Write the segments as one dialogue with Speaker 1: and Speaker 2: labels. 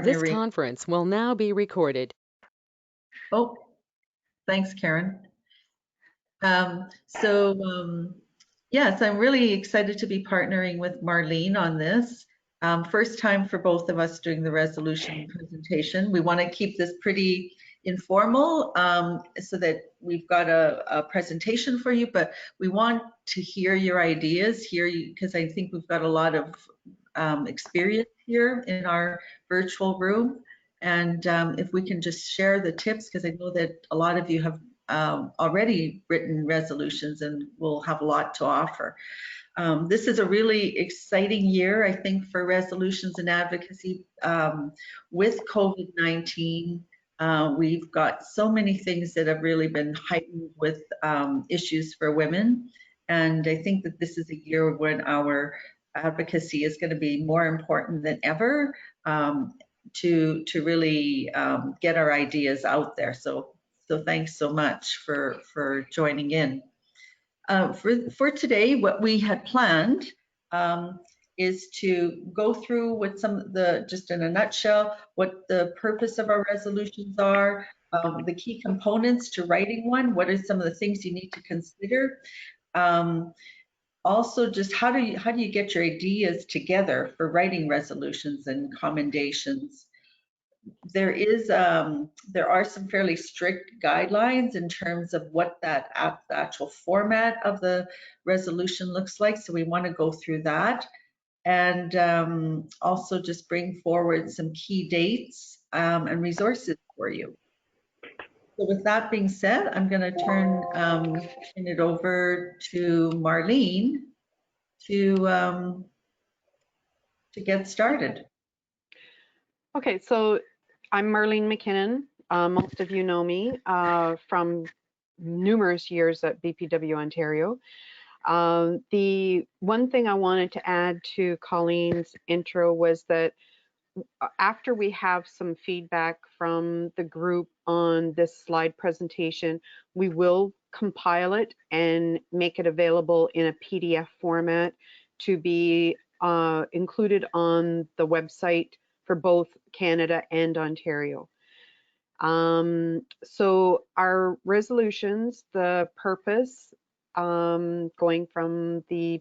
Speaker 1: This conference will now be recorded.
Speaker 2: Oh, thanks, Karen. Yes, I'm really excited to be partnering with Marlene on this. First time for both of us doing the resolution presentation. We want to keep this pretty informal so that we've got a presentation for you, but we want to hear your ideas here because I think we've got a lot of experience here in our virtual room. And if we can just share the tips, because I know that a lot of you have already written resolutions and will have a lot to offer. This is a really exciting year, I think, for resolutions and advocacy. With COVID-19, we've got so many things that have really been heightened with issues for women. And I think that this is a year when our advocacy is going to be more important than ever to really get our ideas out there. So thanks so much for joining in. For today, what we had planned is to go through with some of the, just in a nutshell, what the purpose of our resolutions are, the key components to writing one, what are some of the things you need to consider. Also, just how do you get your ideas together for writing resolutions and commendations? There are some fairly strict guidelines in terms of what the actual format of the resolution looks like. So we want to go through that and also just bring forward some key dates and resources for you. So with that being said, I'm going to turn it over to Marlene to get started.
Speaker 3: Okay, so I'm Marlene McKinnon. Most of you know me from numerous years at BPW Ontario. The one thing I wanted to add to Colleen's intro was that after we have some feedback from the group on this slide presentation, we will compile it and make it available in a PDF format to be included on the website for both Canada and Ontario. So our resolutions, the purpose, going from the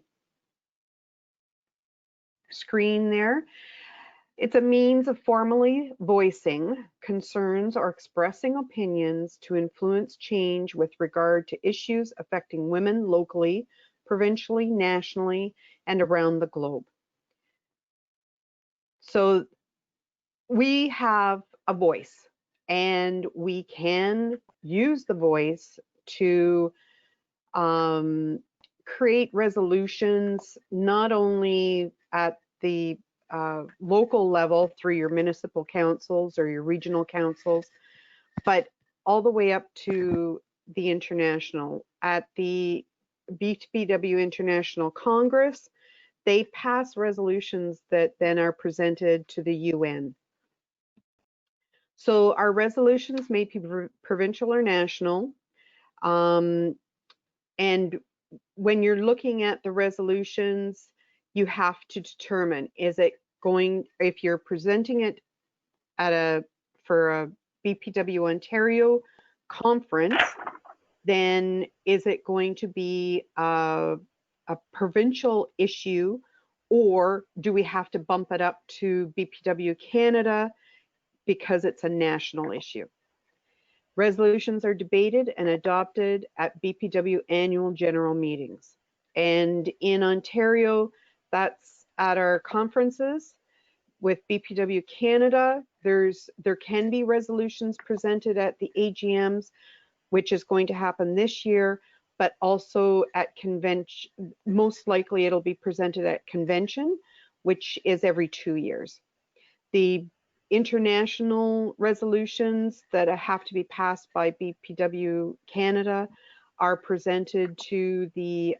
Speaker 3: screen there, it's a means of formally voicing concerns or expressing opinions to influence change with regard to issues affecting women locally, provincially, nationally, and around the globe. So we have a voice, and we can use the voice to create resolutions not only at the local level through your municipal councils or your regional councils, but all the way up to the international. At the BPW International Congress, they pass resolutions that then are presented to the UN. So our resolutions may be provincial or national. And when you're looking at the resolutions, you have to determine, is it going, if you're presenting it at for a BPW Ontario conference, then is it going to be a provincial issue, or do we have to bump it up to BPW Canada because it's a national issue? Resolutions are debated and adopted at BPW annual general meetings. And in Ontario, that's at our conferences. With BPW Canada, there can be resolutions presented at the AGMs, which is going to happen this year, but also at convention. Most likely it'll be presented at convention, which is every 2 years. The international resolutions that have to be passed by BPW Canada are presented to the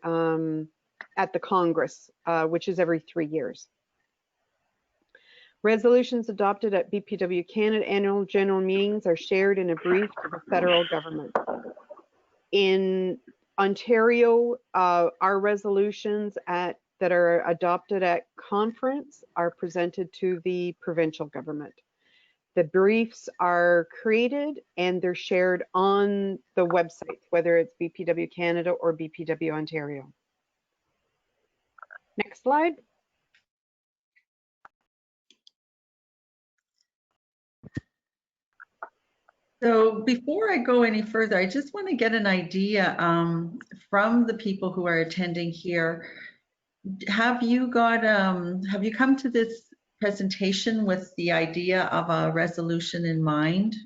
Speaker 3: at the Congress, which is every 3 years. Resolutions adopted at BPW Canada annual general meetings are shared in a brief to the federal government. In Ontario, our resolutions that are adopted at conference are presented to the provincial government. The briefs are created and they're shared on the website, whether it's BPW Canada or BPW Ontario. Next slide.
Speaker 2: So before I go any further, I just want to get an idea from the people who are attending here. Have you come to this presentation with the idea of a resolution in mind?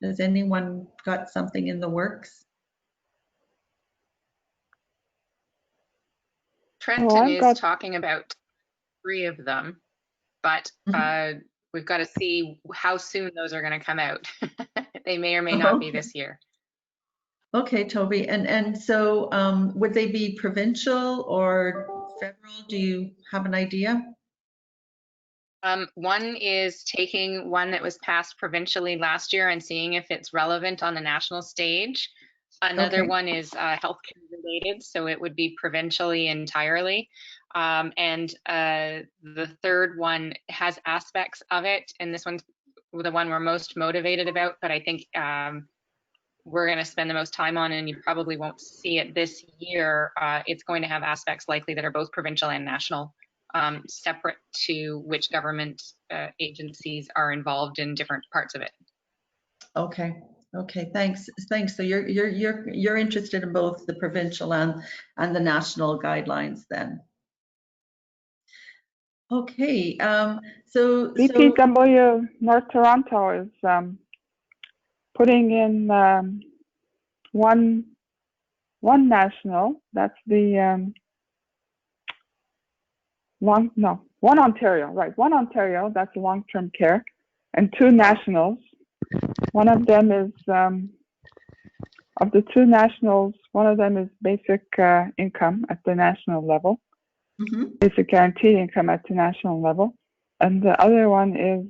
Speaker 2: Has anyone got something in the works?
Speaker 4: Trenton is talking about 3 of them, but we've got to see how soon those are going to come out. They may or may not be this year.
Speaker 2: Okay, Toby. And so would they be provincial or federal? Do you have an idea?
Speaker 4: One is taking one that was passed provincially last year and seeing if it's relevant on the national stage. Another one is healthcare related, so it would be provincially entirely. And the third one has aspects of it, and this one's the one we're most motivated about, but I think we're going to spend the most time on, and you probably won't see it this year. It's going to have aspects likely that are both provincial and national, separate to which government agencies are involved in different parts of it.
Speaker 2: Okay. Okay, thanks. So you're interested in both the provincial and the national guidelines then. Okay. So
Speaker 5: BPW North Toronto is putting in one national. That's the one Ontario, right? One Ontario. That's long-term care, and 2 nationals. One of them is, of the 2 nationals, one of them is basic income at the national level, basic guaranteed income at the national level. And the other one is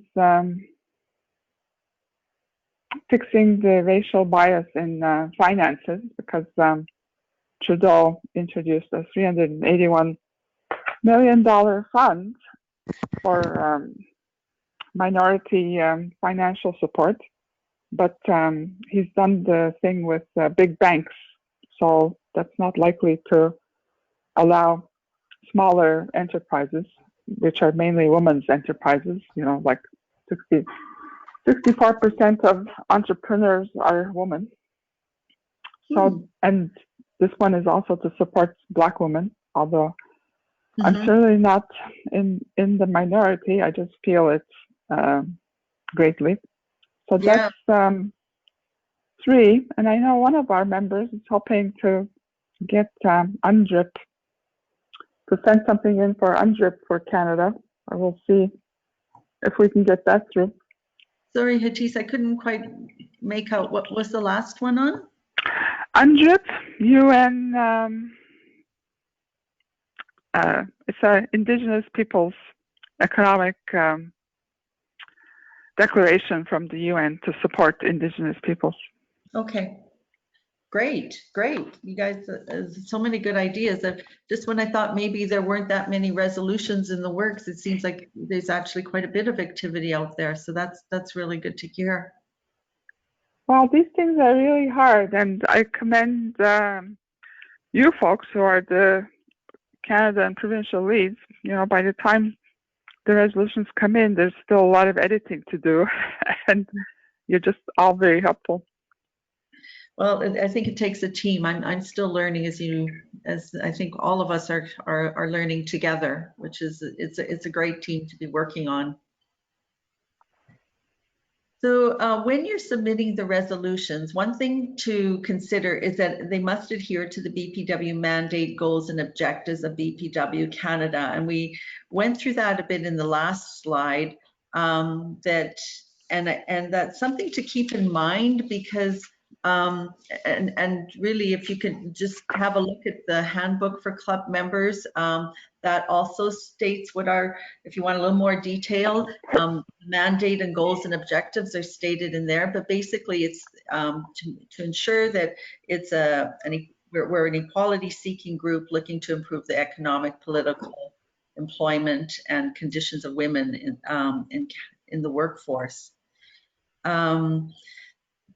Speaker 5: fixing the racial bias in finances, because Trudeau introduced a $381 million fund for minority financial support. But he's done the thing with big banks, so that's not likely to allow smaller enterprises, which are mainly women's enterprises. You know, like 64% of entrepreneurs are women. So, and this one is also to support Black women, although I'm certainly not in the minority. I just feel it greatly. So that's 3, and I know one of our members is hoping to get UNDRIP, to send something in for UNDRIP for Canada. Or we'll see if we can get that through.
Speaker 2: Sorry, Hattis, I couldn't quite make out what was the last one on?
Speaker 5: UNDRIP, UN. It's an Indigenous Peoples Economic Declaration from the UN to support Indigenous peoples. Okay,
Speaker 2: great. You guys, so many good ideas. Just when I thought maybe there weren't that many resolutions in the works, it seems like there's actually quite a bit of activity out there. So that's really good to hear.
Speaker 5: Well, these things are really hard, and I commend you folks who are the Canada and provincial leads. You know, by the time the resolutions come in, there's still a lot of editing to do, and you're just all very helpful.
Speaker 2: Well, I think it takes a team. I'm still learning, as I think all of us are learning together, which is it's a great team to be working on. So when you're submitting the resolutions, one thing to consider is that they must adhere to the BPW mandate, goals, and objectives of BPW Canada. And we went through that a bit in the last slide. And that's something to keep in mind, because and really, if you could just have a look at the handbook for club members, that also states what are, if you want a little more detail, mandate and goals and objectives are stated in there. But basically, it's to ensure that it's we're an equality-seeking group looking to improve the economic, political, employment, and conditions of women in the workforce.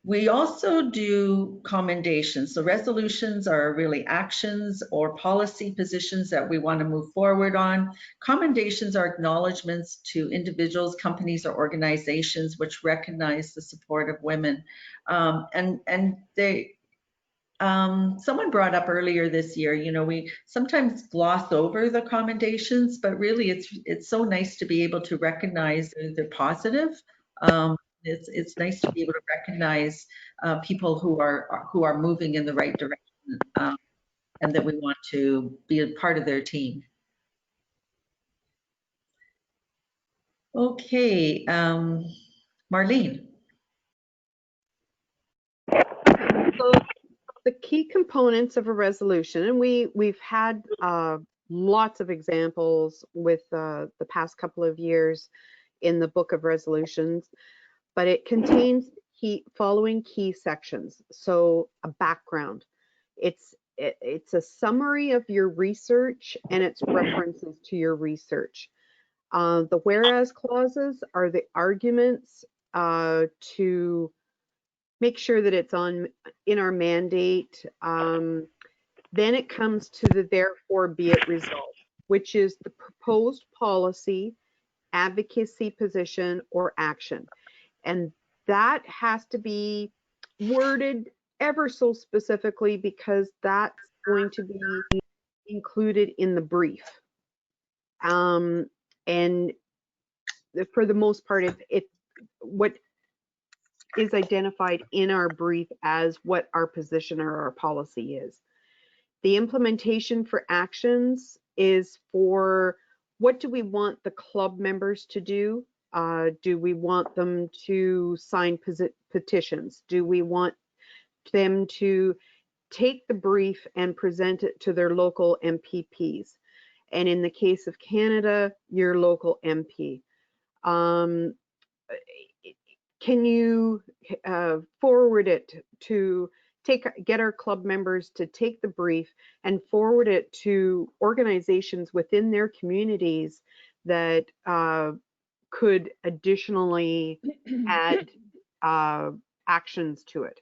Speaker 2: We also do commendations. So resolutions are really actions or policy positions that we want to move forward on. Commendations are acknowledgements to individuals, companies, or organizations which recognize the support of women. Someone brought up earlier this year, you know, we sometimes gloss over the commendations, but really it's so nice to be able to recognize they're positive. It's nice to be able to recognize people who are moving in the right direction, and that we want to be a part of their team. Okay, Marlene.
Speaker 3: So the key components of a resolution, and we've had lots of examples with the past couple of years in the book of resolutions, but it contains following key sections. So a background, it's a summary of your research and its references to your research. The whereas clauses are the arguments to make sure that it's in our mandate. Then it comes to the therefore be it resolved, which is the proposed policy, advocacy position, or action. And that has to be worded ever so specifically because that's going to be included in the brief. And for the most part, what is identified in our brief as what our position or our policy is. The implementation for actions is for what do we want the club members to do? Do we want them to sign petitions? Do we want them to take the brief and present it to their local MPPs? And in the case of Canada, your local MP. Can you forward it to get our club members to take the brief and forward it to organizations within their communities that could additionally add actions to it?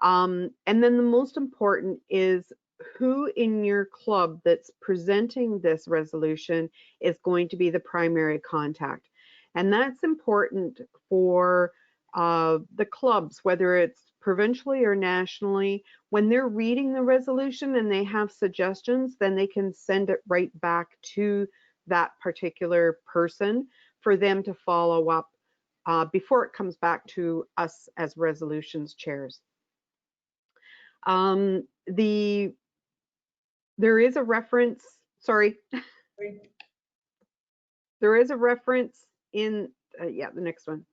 Speaker 3: And then the most important is who in your club that's presenting this resolution is going to be the primary contact. And that's important for the clubs, whether it's provincially or nationally. When they're reading the resolution and they have suggestions, then they can send it right back to that particular person for them to follow up before it comes back to us as resolutions chairs. There is a reference, sorry. There is a reference in, the next one.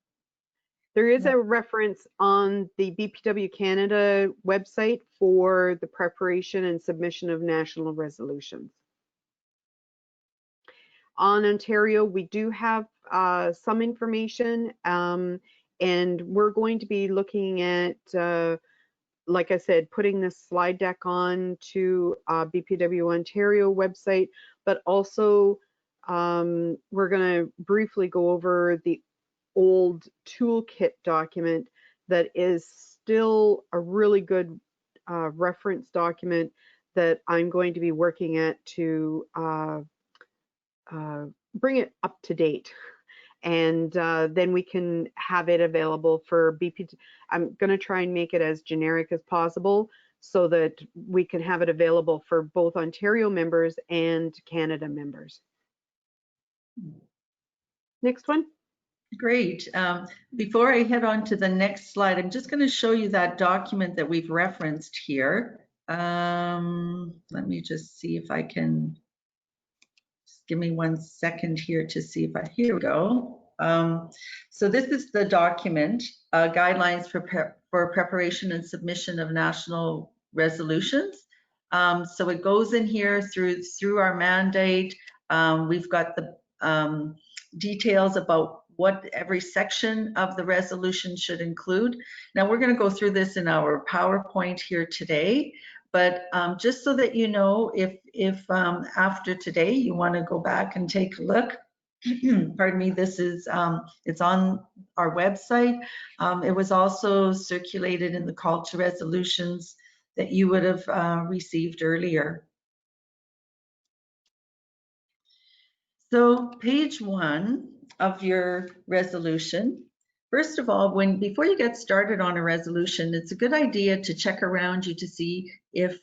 Speaker 3: There is a reference on the BPW Canada website for the preparation and submission of national resolutions. On Ontario, we do have some information, and we're going to be looking at, like I said, putting this slide deck on to BPW Ontario website, but also we're going to briefly go over the old toolkit document that is still a really good reference document that I'm going to be working at to bring it up to date. And then we can have it available for BP. I'm going to try and make it as generic as possible so that we can have it available for both Ontario members and Canada members. Next one.
Speaker 2: Great. Before I head on to the next slide, I'm just going to show you that document that we've referenced here. Let me just see if I can, just give me 1 second here to see if here we go. So this is the document, guidelines for preparation and submission of national resolutions. So it goes in here through our mandate. We've got the details about what every section of the resolution should include. Now we're going to go through this in our PowerPoint here today, but just so that you know, if after today you want to go back and take a look, pardon me, this is, it's on our website. It was also circulated in the call to resolutions that you would have received earlier. So page 1 of your resolution. First of all, before you get started on a resolution, it's a good idea to check around you to see if,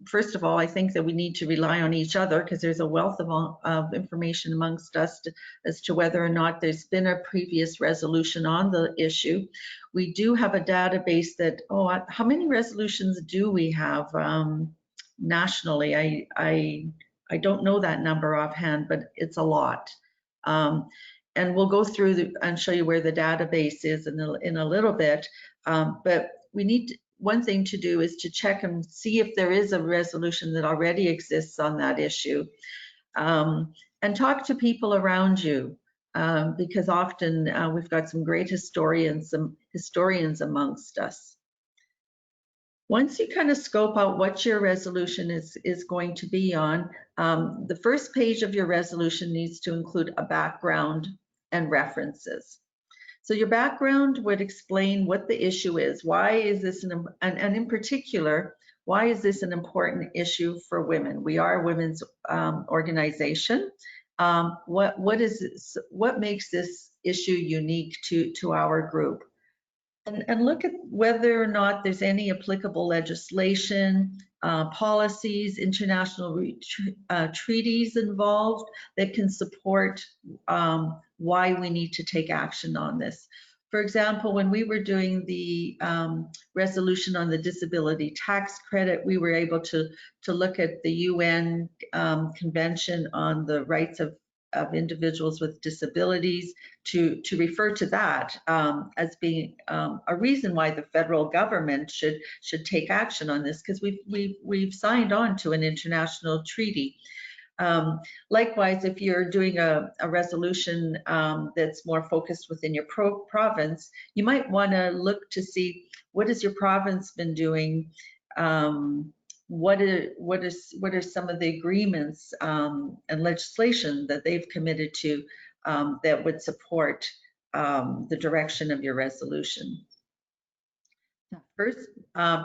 Speaker 2: first of all, I think that we need to rely on each other because there's a wealth of information amongst us as to whether or not there's been a previous resolution on the issue. We do have a database that, how many resolutions do we have nationally? I don't know that number offhand, but it's a lot. And we'll go through and show you where the database is in a little bit. But one thing to do is to check and see if there is a resolution that already exists on that issue. And talk to people around you, because often we've got some great historians amongst us. Once you kind of scope out what your resolution is going to be on, the first page of your resolution needs to include a background and references. So your background would explain what the issue is. Why is this, and in particular, why is this an important issue for women? We are a women's organization. What makes this issue unique to our group? And look at whether or not there's any applicable legislation, policies, international treaties involved that can support why we need to take action on this. For example, when we were doing the resolution on the disability tax credit, we were able to look at the UN Convention on the Rights of individuals with disabilities to refer to that as being a reason why the federal government should take action on this, because we've signed on to an international treaty. Likewise, if you're doing a resolution that's more focused within your province, you might want to look to see what has your province been doing. What are some of the agreements and legislation that they've committed to that would support the direction of your resolution? The first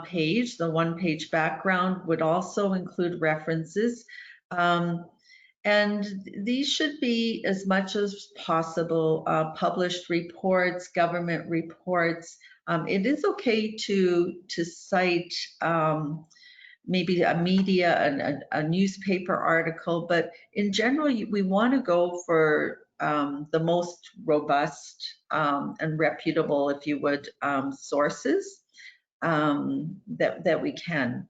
Speaker 2: page, the one-page background, would also include references. And these should be, as much as possible, published reports, government reports. It is okay to cite maybe a media, a newspaper article, but in general, we want to go for the most robust and reputable, if you would, sources that we can.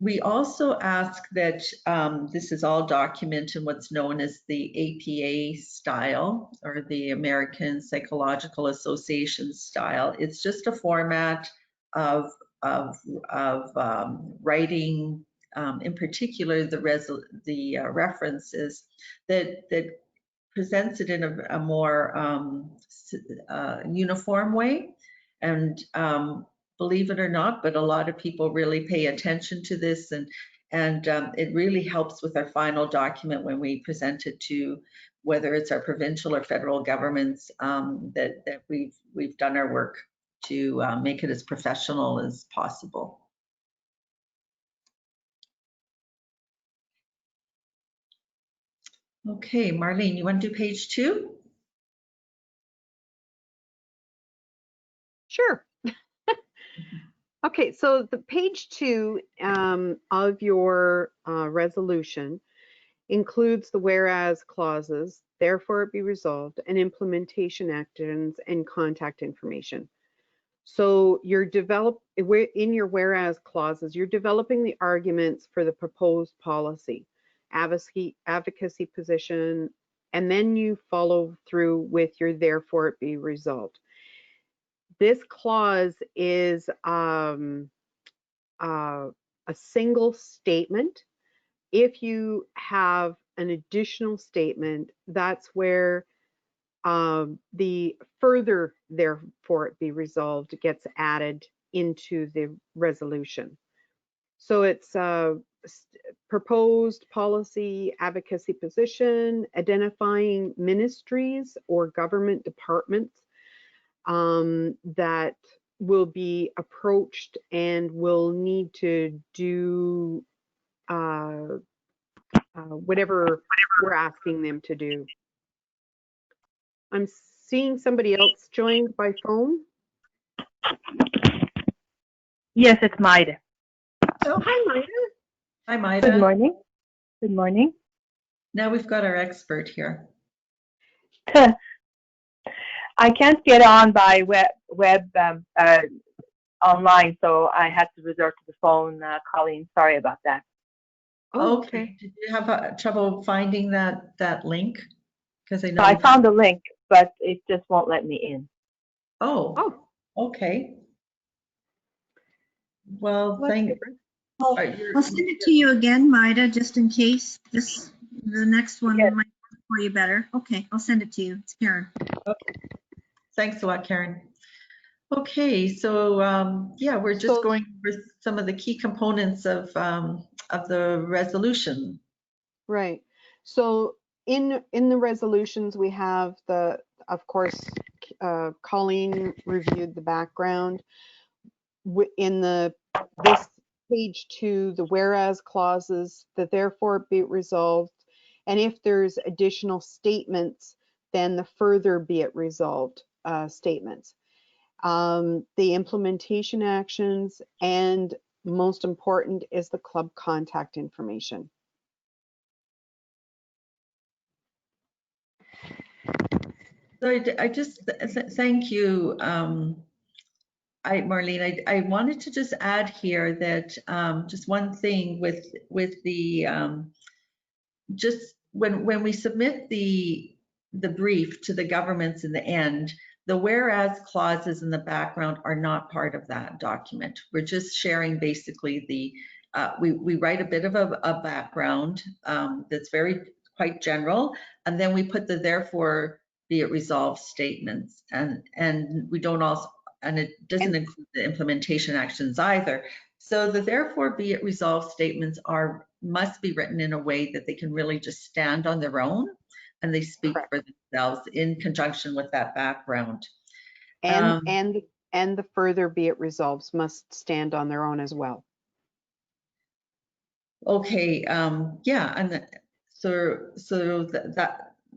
Speaker 2: We also ask that this is all documented in what's known as the APA style, or the American Psychological Association style. It's just a format of writing, in particular the references that presents it in a more uniform way. And believe it or not, but a lot of people really pay attention to this, and it really helps with our final document when we present it to, whether it's our provincial or federal governments, that we've done our work to make it as professional as possible. Okay, Marlene, you want to do page 2?
Speaker 3: Sure. Okay, so the page 2 of your resolution includes the whereas clauses, therefore it be resolved, and implementation actions and contact information. So in your whereas clauses, you're developing the arguments for the proposed policy, advocacy position, and then you follow through with your therefore it be resolved. This clause is a single statement. If you have an additional statement, that's where the further therefore it be resolved gets added into the resolution. So it's proposed policy advocacy position, identifying ministries or government departments that will be approached and will need to do whatever we're asking them to do. I'm seeing somebody else joined by phone.
Speaker 6: Yes, it's Maida.
Speaker 3: Oh, hi, Maida.
Speaker 2: Hi, Maida.
Speaker 6: Good morning. Good morning.
Speaker 2: Now we've got our expert here.
Speaker 6: I can't get on by web online, so I had to resort to the phone, Colleen. Sorry about that.
Speaker 3: Oh,
Speaker 2: Okay. Did you have trouble finding that link? Because I know
Speaker 6: I found the link, but it just won't let me in.
Speaker 2: Oh, okay. Well, thank.
Speaker 7: I'll send it to you again, Maida, just in case the next one
Speaker 6: Yes.
Speaker 7: might work for you better. Okay, I'll send it to you. It's Karen.
Speaker 2: Okay. Thanks a lot, Karen. Okay, so yeah, we're just
Speaker 3: So-
Speaker 2: going over some of the key components of the resolution.
Speaker 3: Right. So in the resolutions, we have of course, Colleen reviewed the background. In this page 2, the whereas clauses, the therefore be it resolved, and if there's additional statements, then the further be it resolved statements. The implementation actions, and most important is the club contact information.
Speaker 2: So I just thank you, Marlene. I wanted to just add here that just one thing with the just when we submit the brief to the governments in the end, the whereas clauses in the background are not part of that document. We're just sharing basically the we write a bit of a background that's quite general, and then we put the therefore be it resolved statements, and we don't also, and it doesn't include the implementation actions either. So the therefore be it resolved statements must be written in a way that they can really just stand on their own and they speak
Speaker 3: Correct.
Speaker 2: for themselves in conjunction with that background.
Speaker 3: And the further be it resolved must stand on their own as well.
Speaker 2: Okay, yeah, and so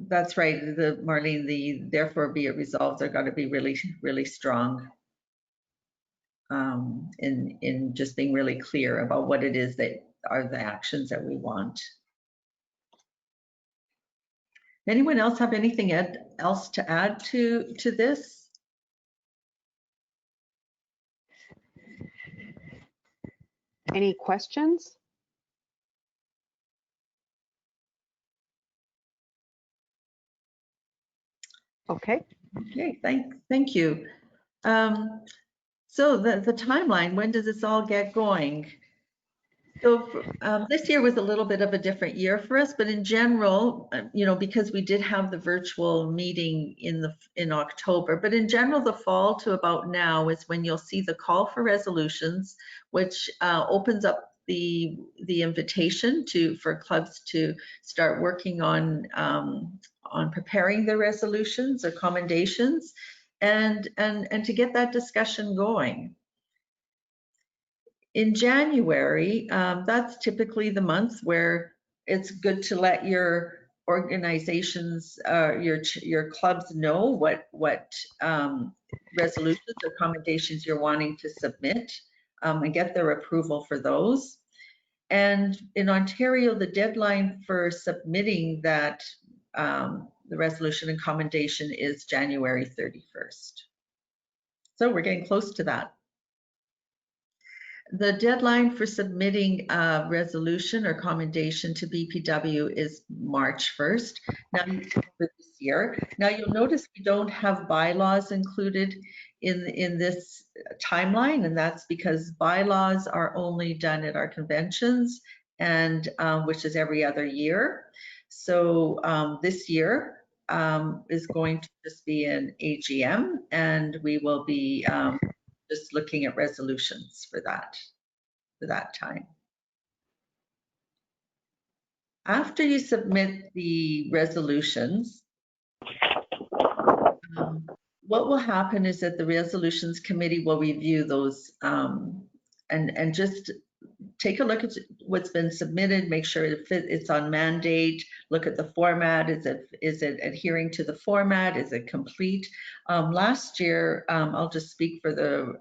Speaker 2: that's right, Marlene, the therefore be it resolved are going to be really, really strong in just being really clear about what it is that are the actions that we want. Anyone else have anything else to add to this?
Speaker 3: Any questions? Okay.
Speaker 2: Okay, thank you. So the timeline, when does this all get going? So this year was a little bit of a different year for us, but in general, you know, because we did have the virtual meeting in October, but in general, the fall to about now is when you'll see the call for resolutions, which opens up the invitation for clubs to start working on preparing their resolutions or commendations, and to get that discussion going. In January, that's typically the month where it's good to let your organizations, your clubs know what resolutions or commendations you're wanting to submit, and get their approval for those. And in Ontario, the deadline for submitting that the resolution and commendation is January 31st. So we're getting close to that. The deadline for submitting a resolution or commendation to BPW is March 1st. Now, for this year. Now you'll notice we don't have bylaws included in this timeline, and that's because bylaws are only done at our conventions, and which is every other year. So this year is going to just be an AGM, and we will be just looking at resolutions for that time. after you submit the resolutions, what will happen is that the resolutions committee will review those and just take a look at what's been submitted, make sure it's on mandate, look at the format. Is it adhering to the format? Is it complete? Last year, I'll just speak for the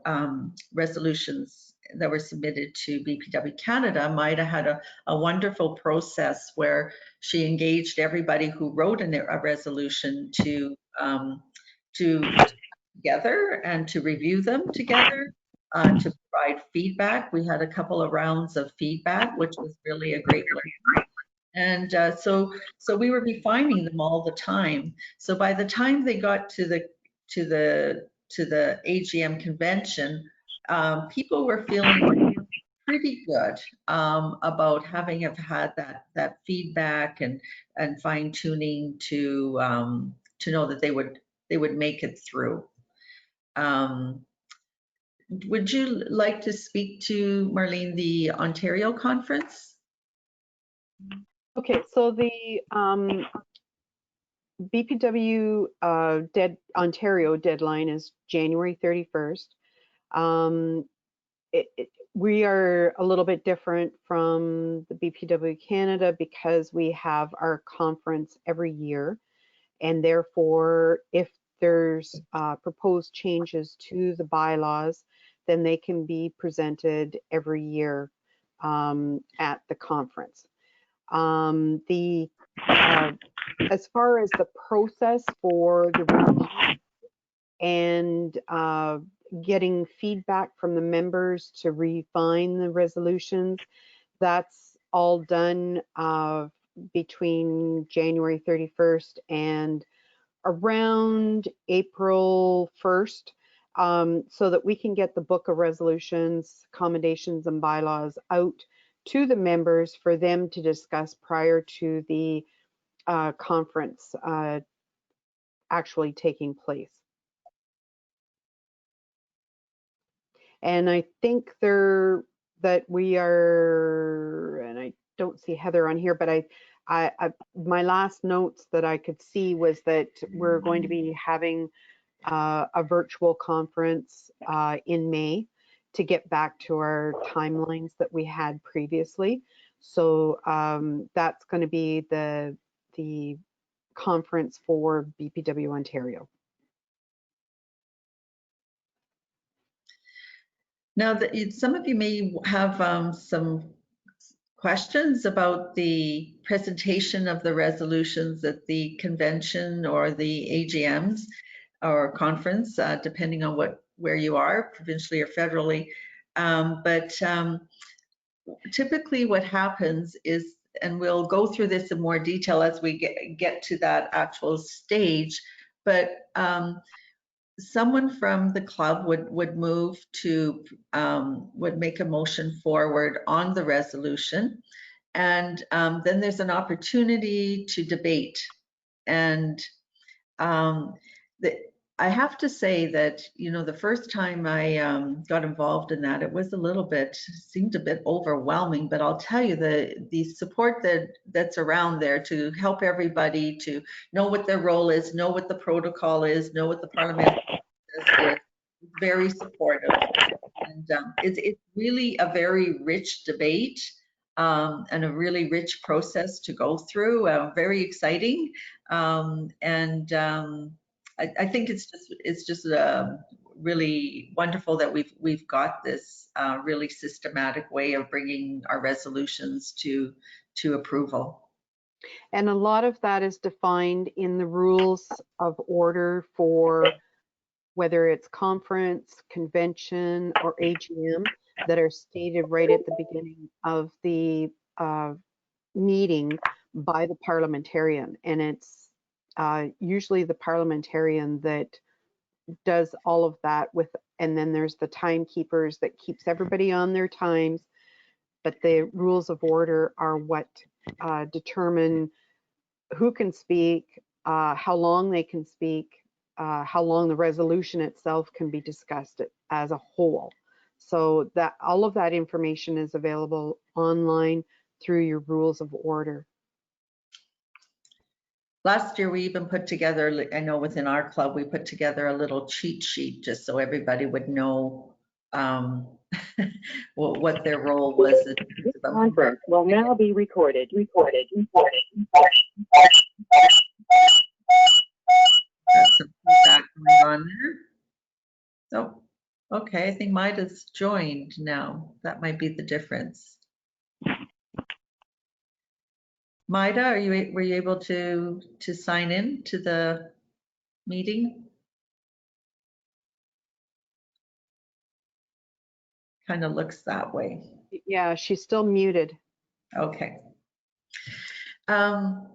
Speaker 2: resolutions that were submitted to BPW Canada. Maida had a wonderful process where she engaged everybody who wrote a resolution to together and to review them together, to provide feedback. We had a couple of rounds of feedback, which was really a great learning. And so we were refining them all the time. So by the time they got to the AGM convention, people were feeling pretty good about having have had that feedback and fine tuning to know that they would make it through. Would you like to speak to, Marlene, the Ontario conference?
Speaker 3: Okay, so the BPW Ontario deadline is January 31st. We are a little bit different from the BPW Canada because we have our conference every year, and therefore if there's proposed changes to the bylaws, then they can be presented every year at the conference. As far as the process for the review and getting feedback from the members to refine the resolutions, that's all done between January 31st and around April 1st, so that we can get the book of resolutions, accommodations, and bylaws out to the members for them to discuss prior to the conference actually taking place. And I think that we are, and I don't see Heather on here, but my last notes that I could see was that we're going to be having a virtual conference in May to get back to our timelines that we had previously. So that's going to be the conference for BPW Ontario.
Speaker 2: Now, some of you may have some questions about the presentation of the resolutions at the convention or the AGMs or conference, depending on where you are, provincially or federally. But typically what happens is, and we'll go through this in more detail as we get to that actual stage, but someone from the club would move to, would make a motion forward on the resolution. And then there's an opportunity to debate. And I have to say that, you know, the first time I got involved in that, it was a little bit, seemed a bit overwhelming, but I'll tell you the support that's around there to help everybody to know what their role is, know what the protocol is, know what the parliament is very supportive. And it's really a very rich debate and a really rich process to go through, very exciting. I think it's just really wonderful that we've got this really systematic way of bringing our resolutions to approval.
Speaker 3: And a lot of that is defined in the rules of order for whether it's conference, convention, or AGM that are stated right at the beginning of the meeting by the parliamentarian. And it's usually the parliamentarian that does all of that and then there's the timekeepers that keeps everybody on their times. But the rules of order are what determine who can speak, how long they can speak, how long the resolution itself can be discussed as a whole. So that all of that information is available online through your rules of order.
Speaker 2: Last year, we even put together, I know within our club, we put together a little cheat sheet just so everybody would know what their role was.
Speaker 6: This conference will now be recorded.
Speaker 2: Got some feedback going on there. Oh, okay. I think Maida's joined now. That might be the difference. Maida, were you able to sign in to the meeting? Kind of looks that way.
Speaker 3: Yeah, she's still muted.
Speaker 2: Okay. But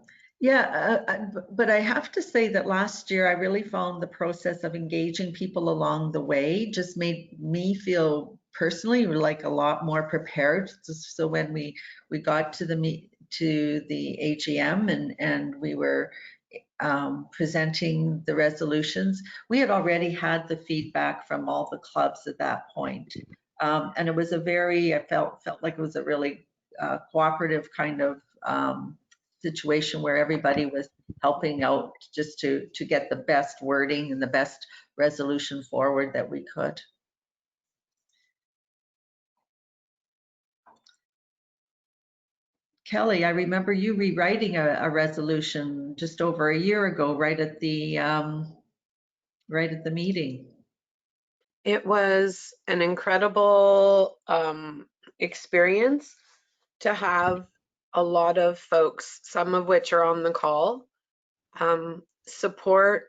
Speaker 2: I have to say that last year I really found the process of engaging people along the way just made me feel personally like a lot more prepared. So when we got to the AGM and we were presenting the resolutions, we had already had the feedback from all the clubs at that point. And it was I felt like it was a really cooperative kind of situation where everybody was helping out just to get the best wording and the best resolution forward that we could. Kelly, I remember you rewriting a resolution just over a year ago, right at the meeting.
Speaker 8: It was an incredible experience to have a lot of folks, some of which are on the call, support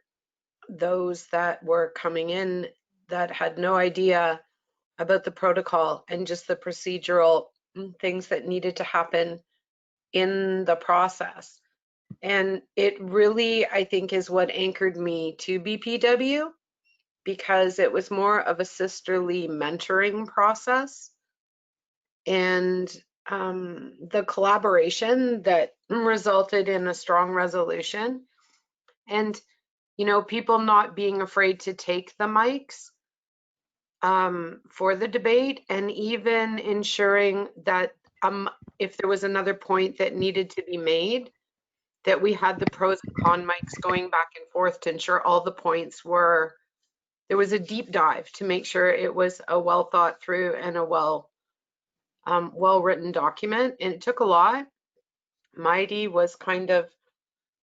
Speaker 8: those that were coming in that had no idea about the protocol and just the procedural things that needed to happen in the process. And it really, I think, is what anchored me to BPW, because it was more of a sisterly mentoring process. And the collaboration that resulted in a strong resolution, and people not being afraid to take the mics for the debate, and even ensuring that if there was another point that needed to be made, that we had the pros and con mics going back and forth to ensure all the points were, there was a deep dive to make sure it was a well thought through and a well written document. And it took a lot. Mighty was kind of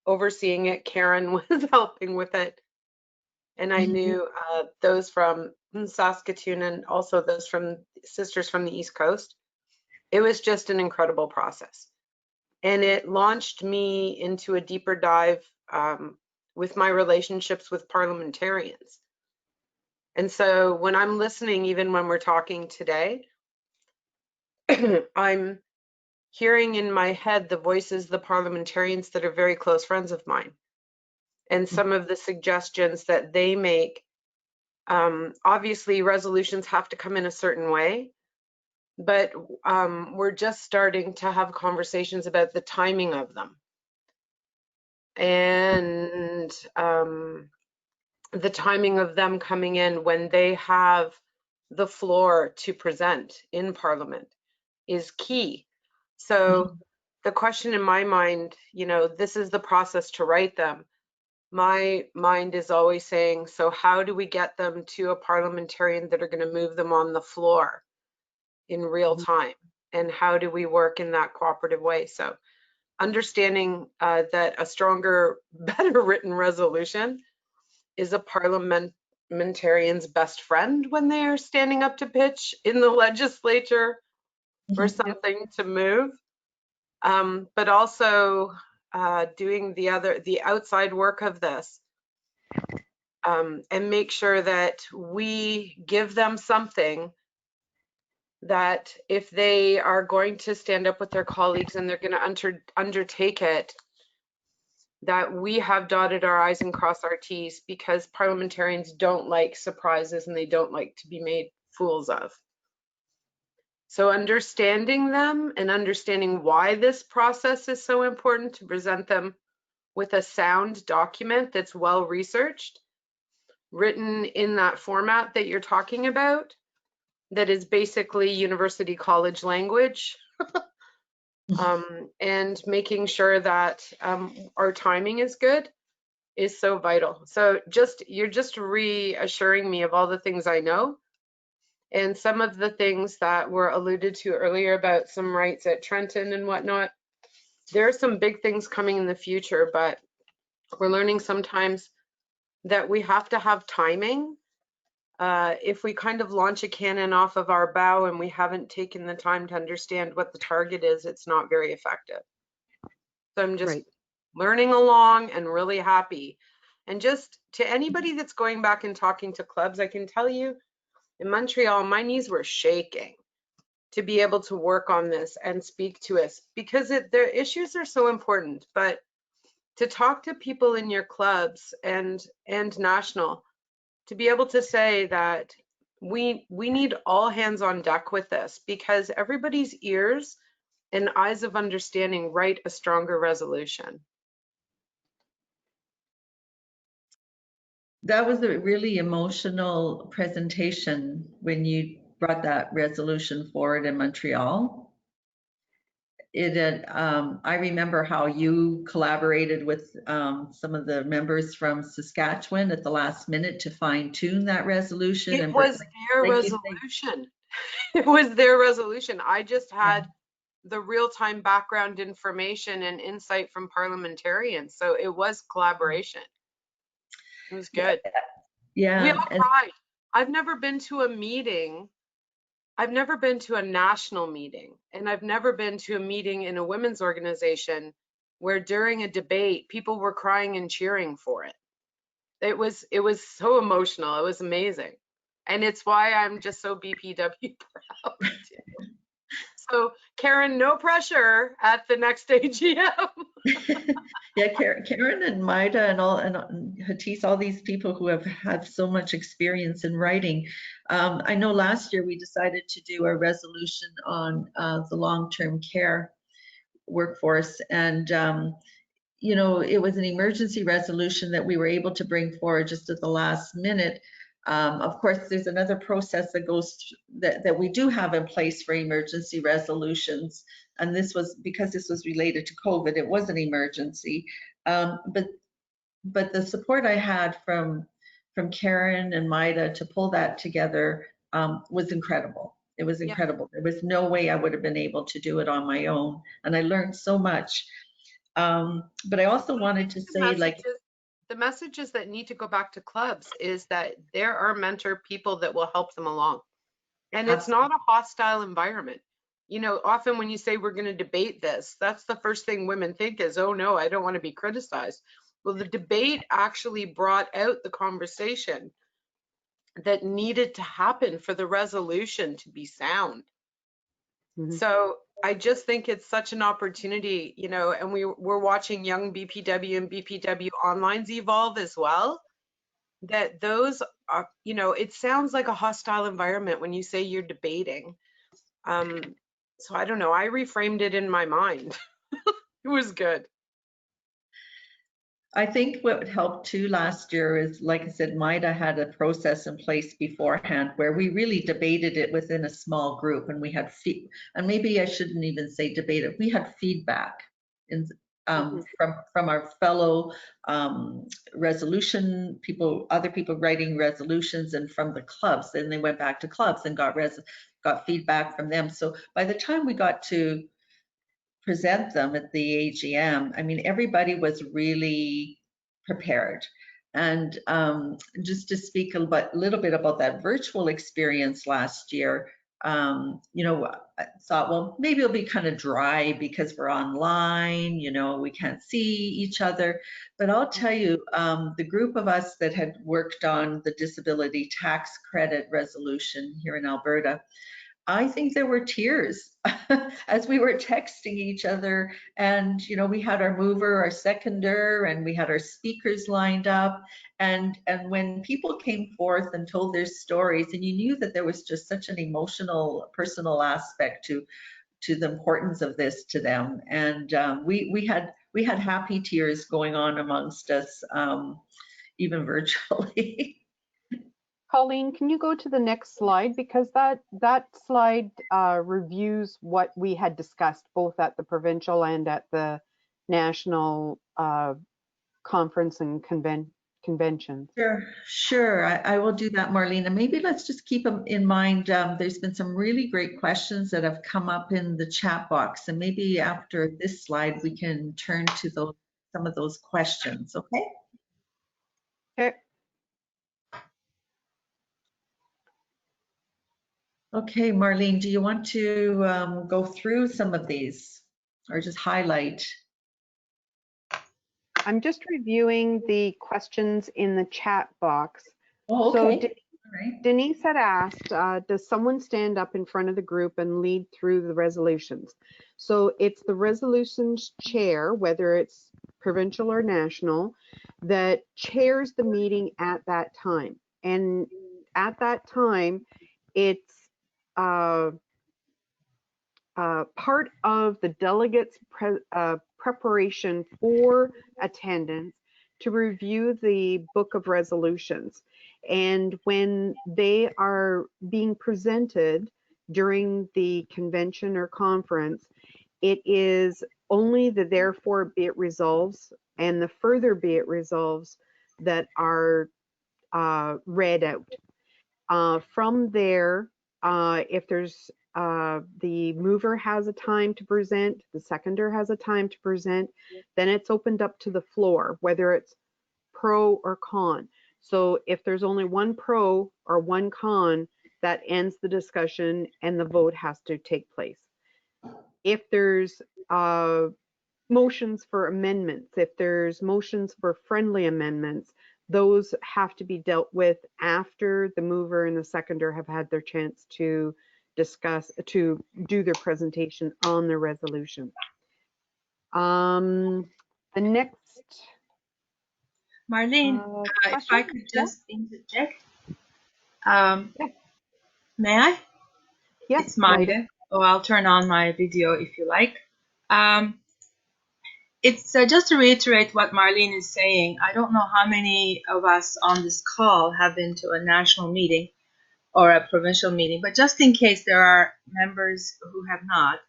Speaker 8: overseeing it. Karen was helping with it. And I knew those from Saskatoon and also those from sisters from the East Coast. It was just an incredible process. And it launched me into a deeper dive with my relationships with parliamentarians. And so when I'm listening, even when we're talking today, I'm hearing in my head the voices, the parliamentarians that are very close friends of mine, and some of the suggestions that they make. Obviously, resolutions have to come in a certain way, but we're just starting to have conversations about the timing of them. And the timing of them coming in when they have the floor to present in Parliament is key. So the question in my mind, this is the process to write them. My mind is always saying, so how do we get them to a parliamentarian that are going to move them on the floor in real time? And how do we work in that cooperative way? So understanding that a stronger, better written resolution is a parliamentarian's best friend when they are standing up to pitch in the legislature for something to move, but also doing the outside work of this, and make sure that we give them something that if they are going to stand up with their colleagues and they're going to undertake it, that we have dotted our I's and crossed our T's, because parliamentarians don't like surprises and they don't like to be made fools of. So understanding them and understanding why this process is so important to present them with a sound document that's well researched, written in that format that you're talking about, that is basically university college language, And making sure that our timing is good is so vital. So you're just reassuring me of all the things I know, and some of the things that were alluded to earlier about some rights at Trenton and whatnot. There are some big things coming in the future, but we're learning sometimes that we have to have timing. If we kind of launch a cannon off of our bow and we haven't taken the time to understand what the target is, it's not very effective. So I'm just learning along and really happy. And just to anybody that's going back and talking to clubs, I can tell you in Montreal, my knees were shaking to be able to work on this and speak to us, because the issues are so important. But to talk to people in your clubs and national, to be able to say that we need all hands on deck with this, because everybody's ears and eyes of understanding write a stronger resolution.
Speaker 2: That was a really emotional presentation when you brought that resolution forward in Montreal. I remember how you collaborated with some of the members from Saskatchewan at the last minute to fine tune that resolution.
Speaker 8: It was their resolution. It was their resolution. I just had the real-time background information and insight from parliamentarians. So it was collaboration. It was good.
Speaker 2: Yeah.
Speaker 8: We all cried. I've never been to a meeting. I've never been to a national meeting, and I've never been to a meeting in a women's organization where during a debate, people were crying and cheering for it. It was so emotional. It was amazing. And it's why I'm just so BPW proud. So Karen, no pressure at the next AGM.
Speaker 2: Yeah, Karen and Maida and Hatis, all these people who have had so much experience in writing. I know last year we decided to do a resolution on the long-term care workforce, and you know, it was an emergency resolution that we were able to bring forward just at the last minute. Of course, there's another process that goes that we do have in place for emergency resolutions, and this was because this was related to COVID. It was an emergency, but the support I had from Karen and Maida to pull that together was incredible. It was incredible. There was no way I would have been able to do it on my own, and I learned so much. But I also wanted to say, like,
Speaker 8: the messages that need to go back to clubs is that there are mentor people that will help them along. And it's not a hostile environment. You know, often when you say we're going to debate this, that's the first thing women think is, oh no, I don't want to be criticized. Well, the debate actually brought out the conversation that needed to happen for the resolution to be sound. So I just think it's such an opportunity, you know, and we're watching young BPW and BPW onlines evolve as well. That those are, you know, it sounds like a hostile environment when you say you're debating. So I don't know, I reframed it in my mind. It was good.
Speaker 2: I think what helped too last year is, like I said, Maida had a process in place beforehand where we really debated it within a small group, and we had and maybe I shouldn't even say debated. We had feedback in, from our fellow resolution people, other people writing resolutions, and from the clubs. Then they went back to clubs and got feedback from them. So by the time we got to present them at the AGM, I mean, everybody was really prepared. And just to speak a little bit about that virtual experience last year, you know, I thought, well, maybe it'll be kind of dry because we're online, you know, we can't see each other. But I'll tell you, the group of us that had worked on the disability tax credit resolution here in Alberta, I think there were tears as we were texting each other, and you know, we had our mover, our seconder, and we had our speakers lined up, and when people came forth and told their stories, and you knew that there was just such an emotional, personal aspect to the importance of this to them, and we had happy tears going on amongst us, even virtually.
Speaker 3: Colleen, can you go to the next slide? Because that slide reviews what we had discussed both at the provincial and at the national conference and conventions.
Speaker 2: Sure. I will do that, Marlene. And maybe let's just keep them in mind. There's been some really great questions that have come up in the chat box. And maybe after this slide, we can turn to some of those questions. Okay.
Speaker 3: Okay.
Speaker 2: Okay, Marlene, do you want to go through some of these or just highlight?
Speaker 3: I'm just reviewing the questions in the chat box.
Speaker 2: Oh, okay.
Speaker 3: So Denise had asked, does someone stand up in front of the group and lead through the resolutions? So it's the resolutions chair, whether it's provincial or national, that chairs the meeting at that time. And at that time, it's part of the delegates' preparation for attendance to review the book of resolutions. And when they are being presented during the convention or conference, it is only the therefore be it resolves and the further be it resolves that are read out. From there, if there's the mover has a time to present, the seconder has a time to present, then it's opened up to the floor, whether it's pro or con. So if there's only one pro or one con, that ends the discussion and the vote has to take place. If there's motions for amendments, if there's motions for friendly amendments, those have to be dealt with after the mover and the seconder have had their chance to discuss, to do their presentation on the resolution. The next.
Speaker 9: Marlene, if I could just interject.
Speaker 3: Yeah.
Speaker 9: May I?
Speaker 3: Yes,
Speaker 9: it's Maida. Oh, I'll turn on my video if you like. It's just to reiterate what Marlene is saying. I don't know how many of us on this call have been to a national meeting or a provincial meeting, but just in case there are members who have not,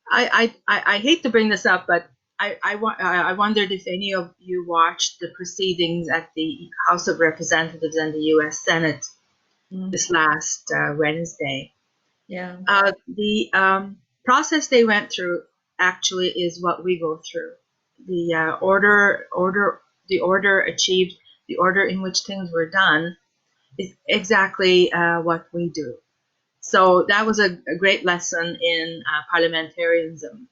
Speaker 9: I hate to bring this up, but I wondered if any of you watched the proceedings at the House of Representatives and the U.S. Senate this last Wednesday.
Speaker 2: Yeah.
Speaker 9: The process they went through actually is what we go through. The order achieved, the order in which things were done, is exactly what we do. So that was a great lesson in parliamentarianism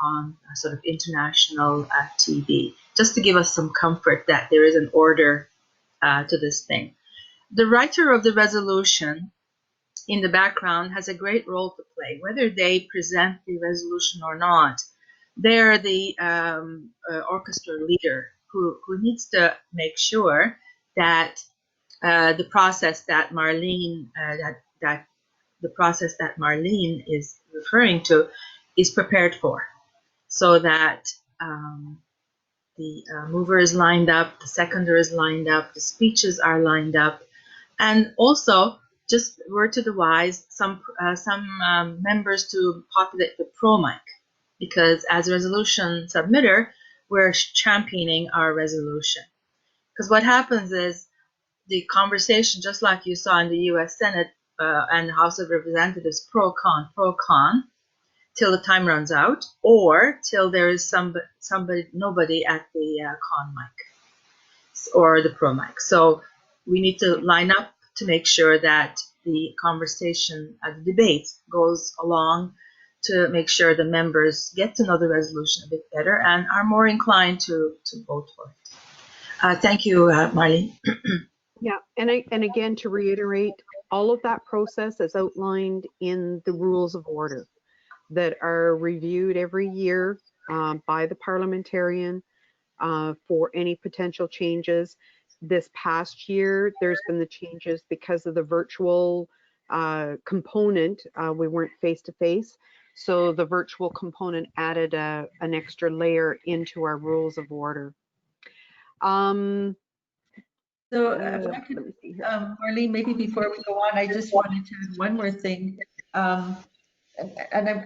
Speaker 9: on sort of international TV, just to give us some comfort that there is an order to this thing. The writer of the resolution in the background has a great role to play, whether they present the resolution or not. They're the orchestra leader who needs to make sure that the process that Marlene is referring to is prepared for, so that the mover is lined up, the seconder is lined up, the speeches are lined up, and also, just word to the wise, some members to populate the pro mic, because as a resolution submitter, we're championing our resolution. Because what happens is the conversation, just like you saw in the U.S. Senate and the House of Representatives, pro con, till the time runs out, or till there is nobody at the con mic or the pro mic. So we need to line up to make sure that the conversation, the debate goes along, to make sure the members get to know the resolution a bit better and are more inclined to vote for it. Thank you, Marlene.
Speaker 3: Yeah, and again, to reiterate, all of that process is outlined in the rules of order that are reviewed every year by the parliamentarian for any potential changes. This past year, there's been the changes because of the virtual component. We weren't face-to-face, so the virtual component added an extra layer into our rules of order.
Speaker 2: So if I could,
Speaker 3: Let me see here.
Speaker 2: Marlene, maybe before we go on, I just wanted to add one more thing. And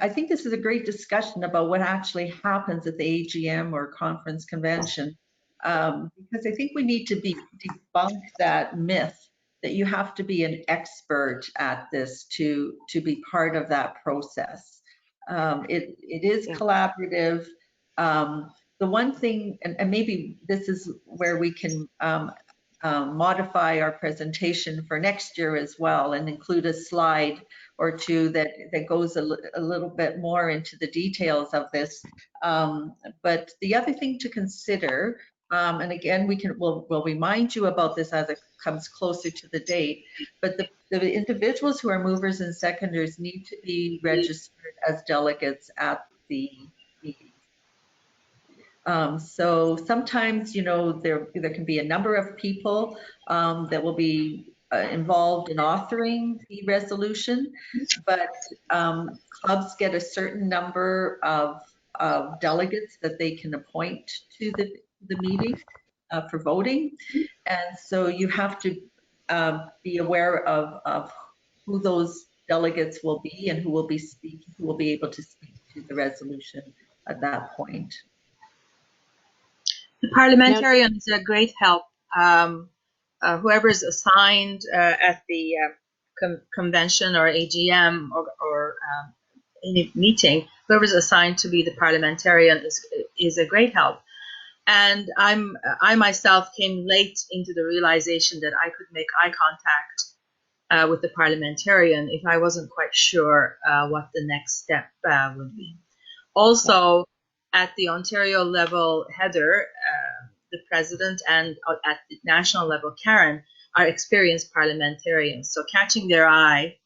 Speaker 2: I think this is a great discussion about what actually happens at the AGM or conference convention, because I think we need to debunk that myth that you have to be an expert at this to be part of that process. It is collaborative. The one thing, and maybe this is where we can modify our presentation for next year as well and include a slide or two that goes a little bit more into the details of this. But the other thing to consider, and again, we'll remind you about this as it comes closer to the date, but the individuals who are movers and seconders need to be registered as delegates at the meeting. So sometimes, you know, there can be a number of people that will be involved in authoring the resolution, but clubs get a certain number of delegates that they can appoint to the meeting for voting. And so you have to be aware of who those delegates will be and who will be able to speak to the resolution at that point.
Speaker 9: The parliamentarian is a great help. Whoever is assigned at the convention or AGM or any meeting, whoever is assigned to be the parliamentarian is a great help. And I myself came late into the realization that I could make eye contact with the parliamentarian if I wasn't quite sure what the next step would be. Also, at the Ontario level, Heather, the president, and at the national level, Karen, are experienced parliamentarians. So catching their eye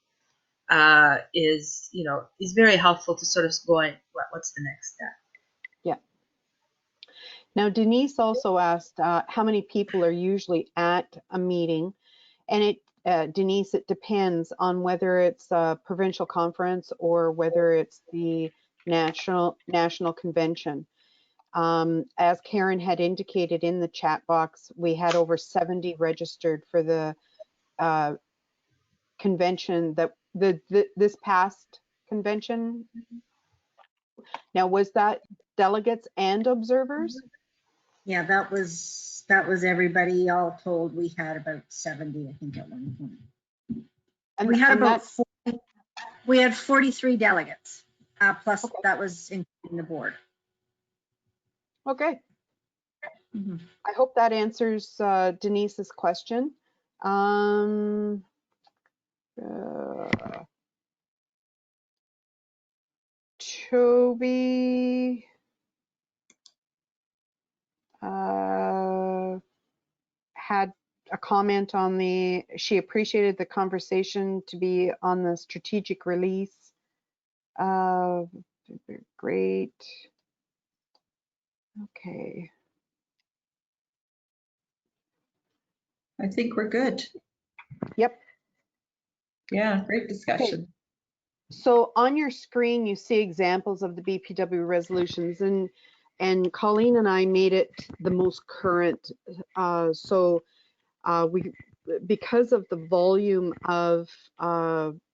Speaker 9: is very helpful to sort of going, what's the next step?
Speaker 3: Yeah. Now, Denise also asked how many people are usually at a meeting, and Denise, it depends on whether it's a provincial conference or whether it's the national convention. As Karen had indicated in the chat box, we had over 70 registered for the convention that this past convention. Now, was that delegates and observers?
Speaker 7: Yeah, that was everybody all told. We had about 70, I think, at one point. And we had about 40, we had 43 delegates, plus that was including the board.
Speaker 3: Okay. I hope that answers Denise's question. Toby had a comment on she appreciated the conversation to be on the strategic release. Great. Okay.
Speaker 2: I think we're good.
Speaker 3: Yep.
Speaker 2: Yeah, great discussion.
Speaker 3: Okay. So on your screen, you see examples of the BPW resolutions, and Colleen and I made it the most current. Because of the volume of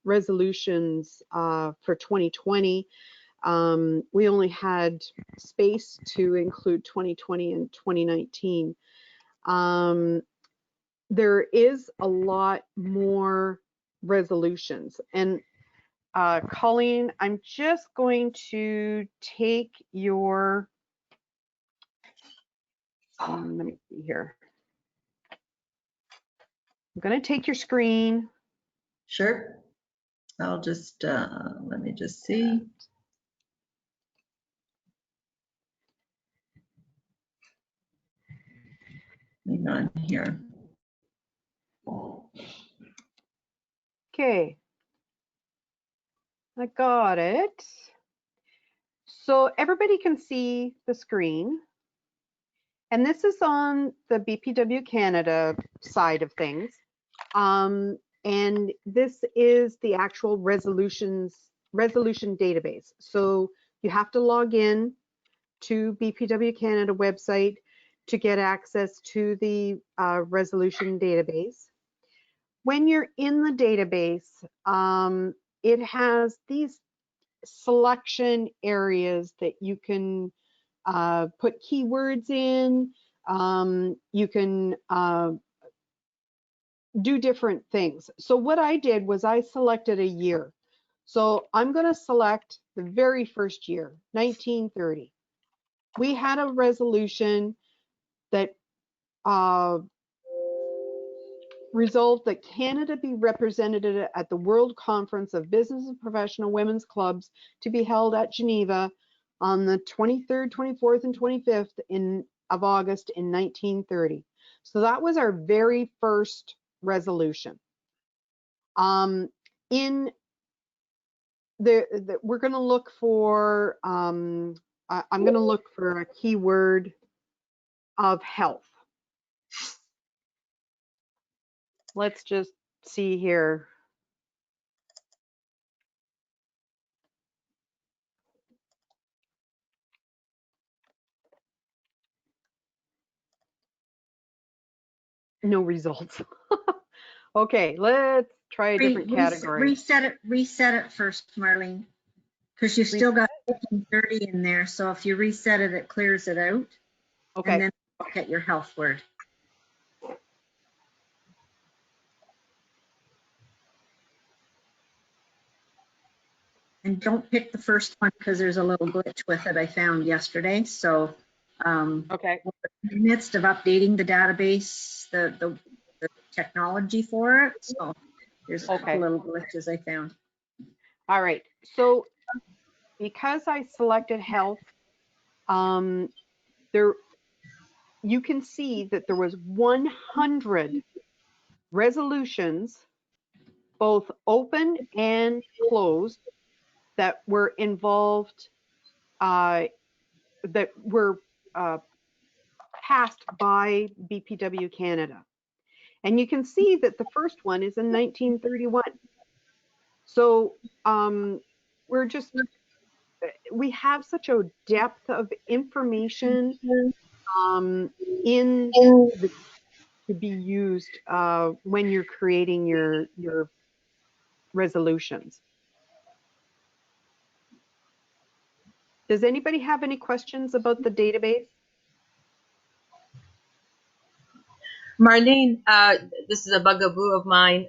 Speaker 3: resolutions for 2020, we only had space to include 2020 and 2019. There is a lot more resolutions, and Colleen, I'm just going to take your, let me see here. I'm going to take your screen.
Speaker 2: Sure. I'll just, let me just see. Hang on here.
Speaker 3: Okay. I got it. So everybody can see the screen. And this is on the BPW Canada side of things. And this is the actual resolution database. So you have to log in to BPW Canada website. to get access to the resolution database. When you're in the database, it has these selection areas that you can put keywords in. You can do different things. So what I did was I selected a year. So I'm going to select the very first year, 1930. We had a resolution that resolved that Canada be represented at the World Conference of Business and Professional Women's Clubs to be held at Geneva on the 23rd, 24th, and 25th of August in 1930. So that was our very first resolution. We're going to look for, I'm going to look for a keyword of health. Let's just see here. No results. Okay, let's try a different category.
Speaker 7: Reset it first, Marlene, because you've still got 1530 in there. So if you reset it, it clears it out.
Speaker 3: Okay.
Speaker 7: And then look at your health word. And don't pick the first one because there's a little glitch with it I found yesterday. So
Speaker 3: okay.
Speaker 7: we're in the midst of updating the database, the technology for it. So there's a couple little glitches I found.
Speaker 3: All right. So because I selected health, you can see that there was 100 resolutions, both open and closed, that were involved, that were passed by BPW Canada. And you can see that the first one is in 1931. So we have such a depth of information to be used when you're creating your resolutions. Does anybody have any questions about the database?
Speaker 9: Marlene, this is a bugaboo of mine.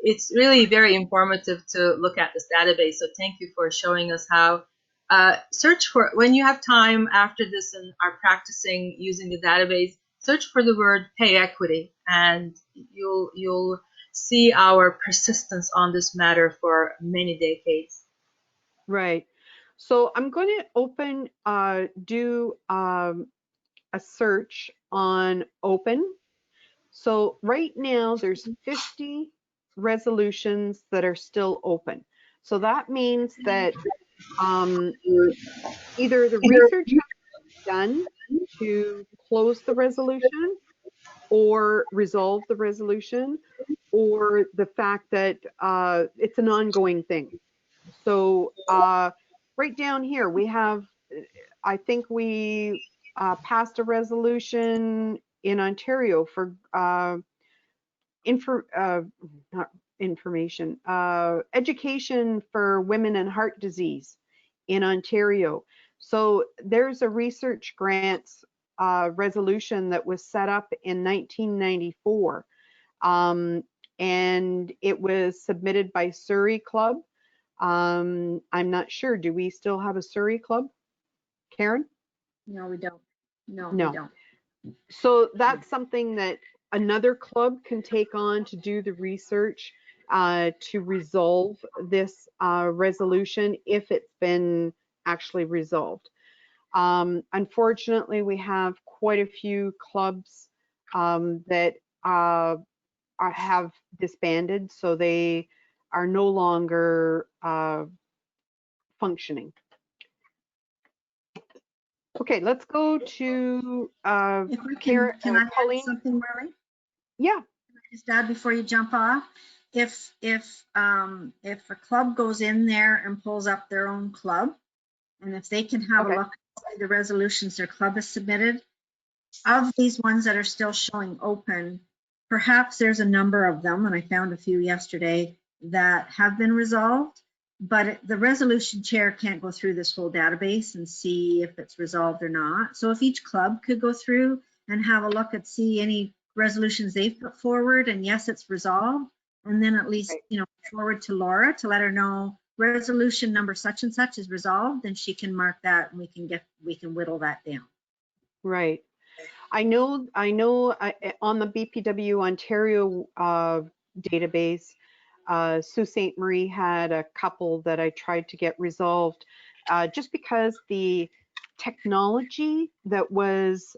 Speaker 9: It's really very informative to look at this database. So thank you for showing us how. Search for, when you have time after this and are practicing using the database, search for the word pay equity, and you'll see our persistence on this matter for many decades.
Speaker 3: Right. So I'm going to do a search on open. So right now there's 50 resolutions that are still open. So that means that either the research has to be done to close the resolution or resolve the resolution, or the fact that it's an ongoing thing. So right down here we have, I think we passed a resolution in Ontario for education for women and heart disease in Ontario. So there's a research grants resolution that was set up in 1994, and it was submitted by Surrey Club. I'm not sure. Do we still have a Surrey Club, Karen?
Speaker 7: No, we don't. No,
Speaker 3: No.
Speaker 7: we don't.
Speaker 3: So that's something that another club can take on to do the research to resolve this resolution if it's been actually resolved. Unfortunately, we have quite a few clubs that have disbanded, so they are no longer functioning. Okay, let's go to
Speaker 7: Can I
Speaker 3: Colleen.
Speaker 7: add something, Marlene?
Speaker 3: Yeah.
Speaker 7: Just add before you jump off. If a club goes in there and pulls up their own club, and if they can have a look at the resolutions their club has submitted, of these ones that are still showing open, perhaps there's a number of them, and I found a few yesterday, that have been resolved, but the resolution chair can't go through this whole database and see if it's resolved or not. So if each club could go through and have a look at, see any resolutions they've put forward, and yes, it's resolved, and then at least, you know, forward to Laura to let her know resolution number such and such is resolved, and she can mark that, and we can whittle that down.
Speaker 3: Right. I know on the BPW Ontario database, Sault Ste. Marie had a couple that I tried to get resolved just because the technology that was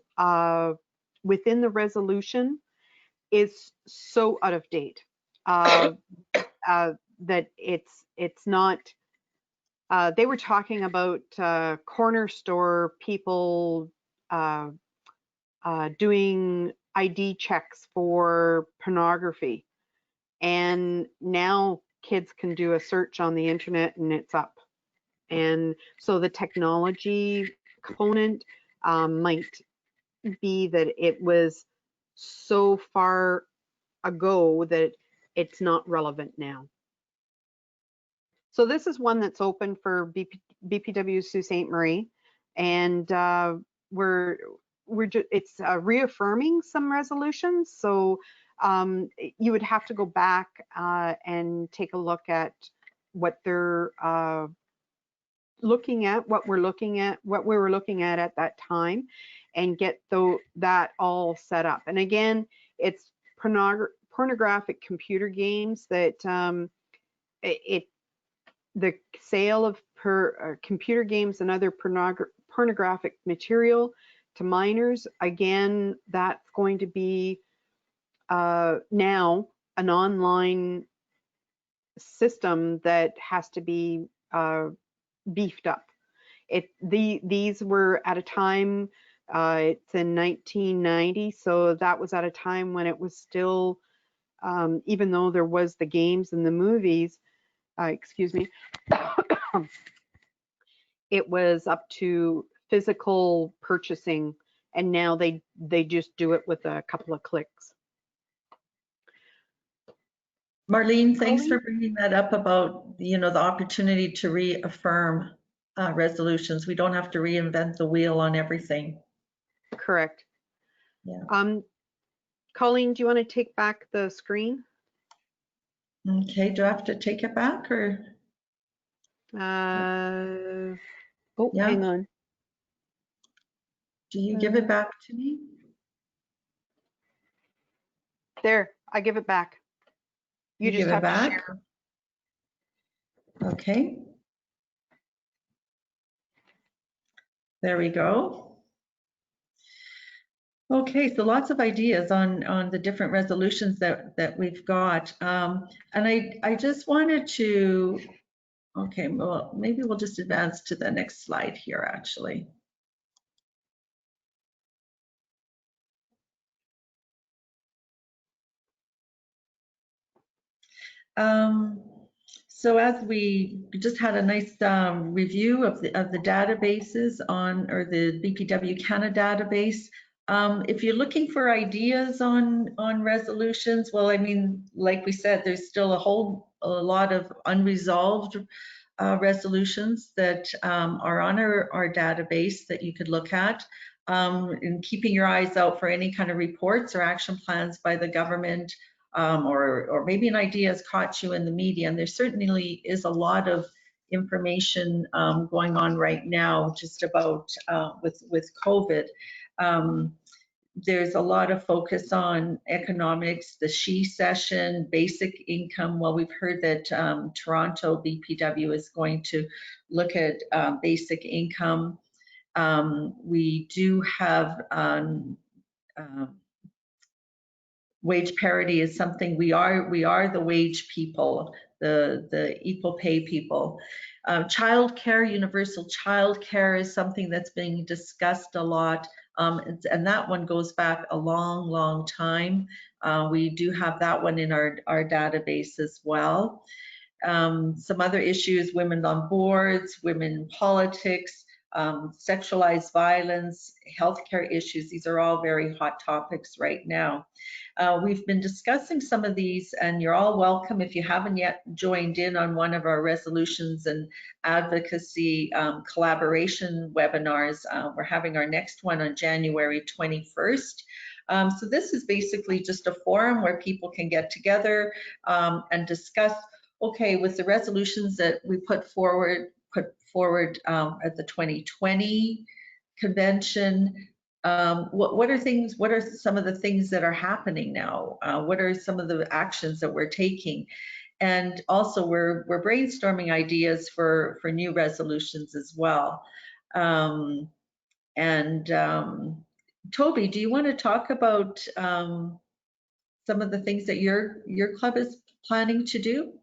Speaker 3: within the resolution is so out of date that it's not. They were talking about corner store people doing ID checks for pornography. And now kids can do a search on the internet and it's up. And so the technology component might be that it was so far ago that it's not relevant now. So this is one that's open for BPW Sault Ste. Marie, and it's reaffirming some resolutions. So you would have to go back and take a look at what they're looking at, what we were looking at that time, and get that all set up. And again, it's pornographic computer games that the sale of computer games and other pornographic material to minors, again, that's going to be now an online system that has to be beefed up. These were at a time, it's in 1990, so that was at a time when it was still, even though there was the games and the movies, excuse me, it was up to physical purchasing, and now they just do it with a couple of clicks.
Speaker 2: Marlene, thanks for bringing that up about, you know, the opportunity to reaffirm resolutions. We don't have to reinvent the wheel on everything.
Speaker 3: Correct.
Speaker 2: Yeah.
Speaker 3: Colleen, do you want to take back the screen?
Speaker 2: Okay, do I have to take it back or?
Speaker 3: Oh,
Speaker 2: yeah.
Speaker 3: Hang on.
Speaker 2: Do you give it back to me?
Speaker 3: There, I give it back. You just
Speaker 2: give
Speaker 3: have
Speaker 2: it back?
Speaker 3: to share.
Speaker 2: Okay. There we go. Okay, so lots of ideas on the different resolutions that we've got. And I just wanted to, okay, well, maybe we'll just advance to the next slide here, actually. So as we just had a nice review of the databases or the BPW Canada database. If you're looking for ideas on resolutions, well, I mean, like we said, there's still a lot of unresolved resolutions that are on our database that you could look at. And keeping your eyes out for any kind of reports or action plans by the government, or maybe an idea has caught you in the media. And there certainly is a lot of information going on right now just about with COVID. There's a lot of focus on economics, the SHE session, basic income. Well, we've heard that Toronto BPW is going to look at basic income. We do have wage parity is something we are the wage people, the equal pay people. Child care, universal child care is something that's being discussed a lot. And that one goes back a long time. We do have that one in our database as well. Some other issues, women on boards, women in politics, sexualized violence, healthcare issues. These are all very hot topics right now. We've been discussing some of these, and you're all welcome if you haven't yet joined in on one of our resolutions and advocacy collaboration webinars. We're having our next one on January 21st. So this is basically just a forum where people can get together and discuss, okay, with the resolutions that we put forward at the 2020 convention, what are some of the things that are happening now? What are some of the actions that we're taking? And also we're brainstorming ideas for new resolutions as well. Toby, do you want to talk about some of the things that your club is planning to do?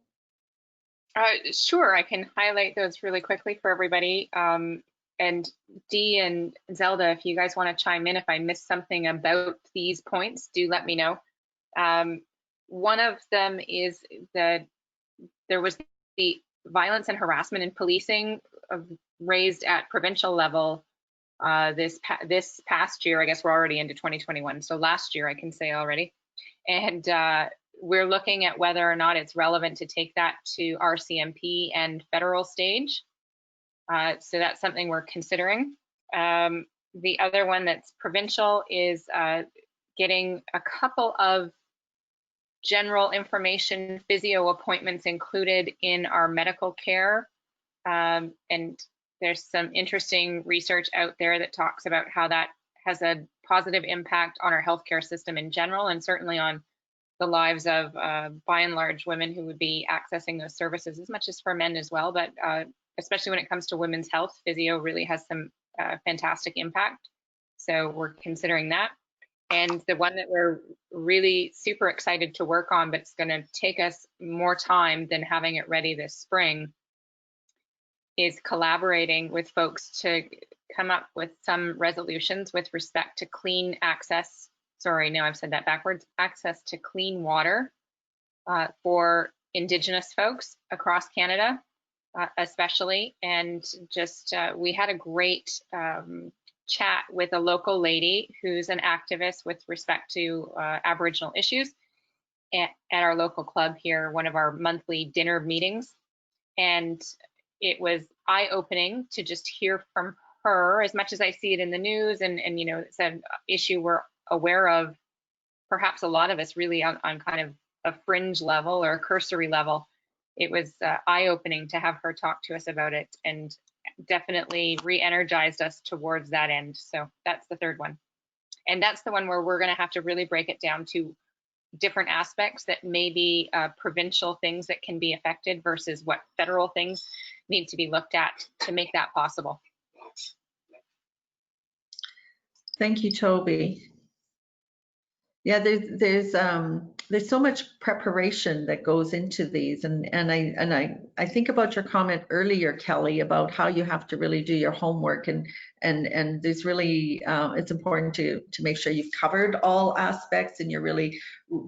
Speaker 4: Sure, I can highlight those really quickly for everybody. And Dee and Zelda, if you guys want to chime in, if I missed something about these points, do let me know. One of them is that there was the violence and harassment in policing raised at provincial level this past year. I guess we're already into 2021, so last year I can say already. And we're looking at whether or not it's relevant to take that to RCMP and federal stage. So that's something we're considering. The other one that's provincial is getting a couple of general information physio appointments included in our medical care. And there's some interesting research out there that talks about how that has a positive impact on our healthcare system in general, and certainly on the lives of, by and large, women who would be accessing those services, as much as for men as well. But especially when it comes to women's health, physio really has some fantastic impact. So we're considering that. And the one that we're really super excited to work on, but it's going to take us more time than having it ready this spring, is collaborating with folks to come up with some resolutions with respect to clean access. Sorry, no, I've said that backwards. Access to clean water for Indigenous folks across Canada, especially. And just we had a great chat with a local lady who's an activist with respect to Aboriginal issues at our local club here, one of our monthly dinner meetings. And it was eye-opening to just hear from her, as much as I see it in the news, and you know, it's an issue we're aware of, perhaps a lot of us really on kind of a fringe level or a cursory level. It was eye-opening to have her talk to us about it, and definitely re-energized us towards that end. So that's the third one. And that's the one where we're going to have to really break it down to different aspects that may be provincial things that can be affected versus what federal things need to be looked at to make that possible.
Speaker 2: Thank you, Toby. Yeah, there's so much preparation that goes into these, and I think about your comment earlier, Kelly, about how you have to really do your homework, and there's really it's important to make sure you've covered all aspects and you're really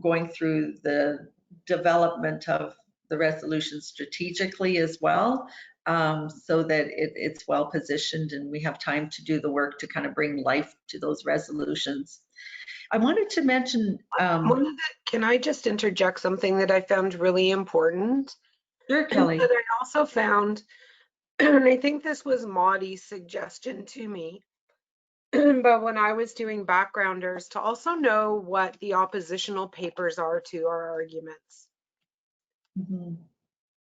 Speaker 2: going through the development of the resolution strategically as well, so that it's well positioned and we have time to do the work to kind of bring life to those resolutions. I wanted to mention.
Speaker 8: Can I just interject something that I found really important?
Speaker 2: Sure, Kelly.
Speaker 8: That I also found, and I think this was Maudie's suggestion to me, but when I was doing backgrounders, to also know what the oppositional papers are to our arguments.
Speaker 2: Mm-hmm.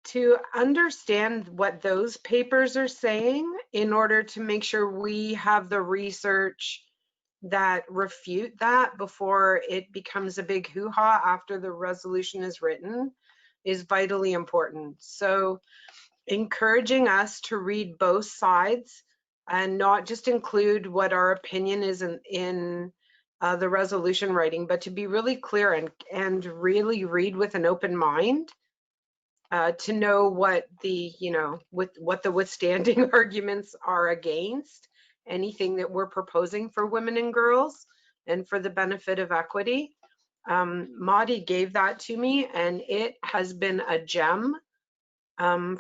Speaker 8: To understand what those papers are saying in order to make sure we have the research that refute that before it becomes a big hoo-ha after the resolution is written is vitally important. So encouraging us to read both sides and not just include what our opinion is in the resolution writing, but to be really clear and really read with an open mind to know what the, what the withstanding arguments are against anything that we're proposing for women and girls and for the benefit of equity. Maudie gave that to me, and it has been a gem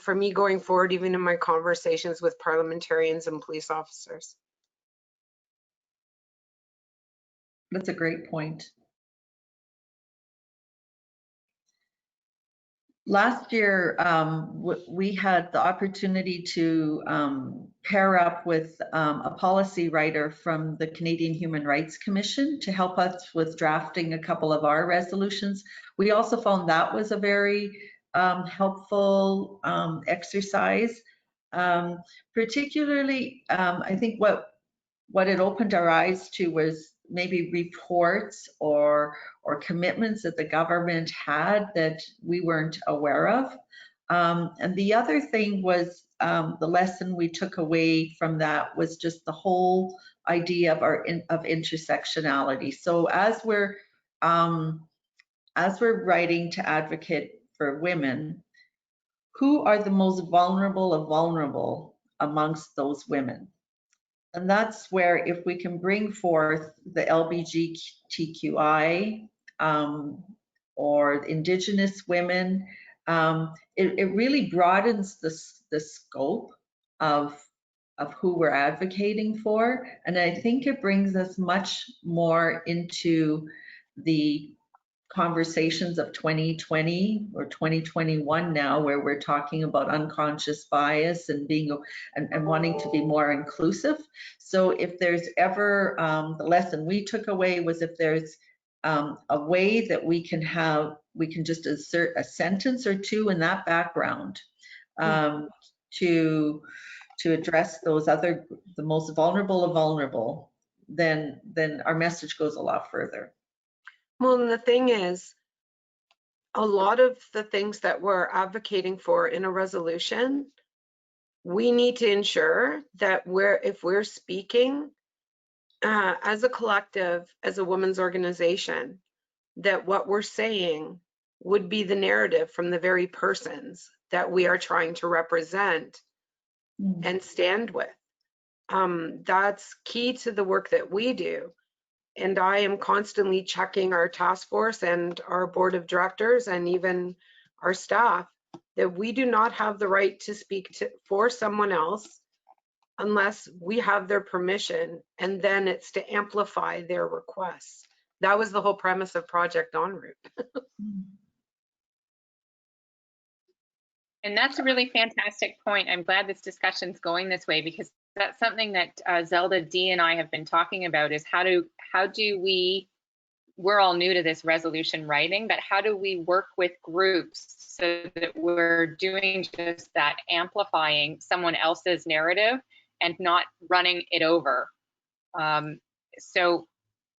Speaker 8: for me going forward, even in my conversations with parliamentarians and police officers.
Speaker 2: That's a great point. Last year, we had the opportunity to pair up with a policy writer from the Canadian Human Rights Commission to help us with drafting a couple of our resolutions. We also found that was a very helpful exercise. Particularly, I think what it opened our eyes to was maybe reports or commitments that the government had that we weren't aware of. And the other thing was the lesson we took away from that was just the whole idea of intersectionality. So as we're writing to advocate for women, who are the most vulnerable of vulnerable amongst those women? And that's where if we can bring forth the LGBTQI or Indigenous women, it really broadens the scope of who we're advocating for. And I think it brings us much more into the conversations of 2020 or 2021 now, where we're talking about unconscious bias and being and wanting to be more inclusive. So if there's ever the lesson we took away was if there's a way that we can just insert a sentence or two in that background to address the most vulnerable of vulnerable, then our message goes a lot further.
Speaker 8: Well, and the thing is, a lot of the things that we're advocating for in a resolution, we need to ensure that if we're speaking as a collective, as a women's organization, that what we're saying would be the narrative from the very persons that we are trying to represent and stand with. That's key to the work that we do. And I am constantly checking our task force and our board of directors and even our staff that we do not have the right to speak for someone else unless we have their permission, and then it's to amplify their requests. That was the whole premise of Project En Route.
Speaker 4: And that's a really fantastic point. I'm glad this discussion's going this way, because that's something that Zelda D and I have been talking about, is how do we're all new to this resolution writing, but how do we work with groups so that we're doing just that, amplifying someone else's narrative and not running it over. So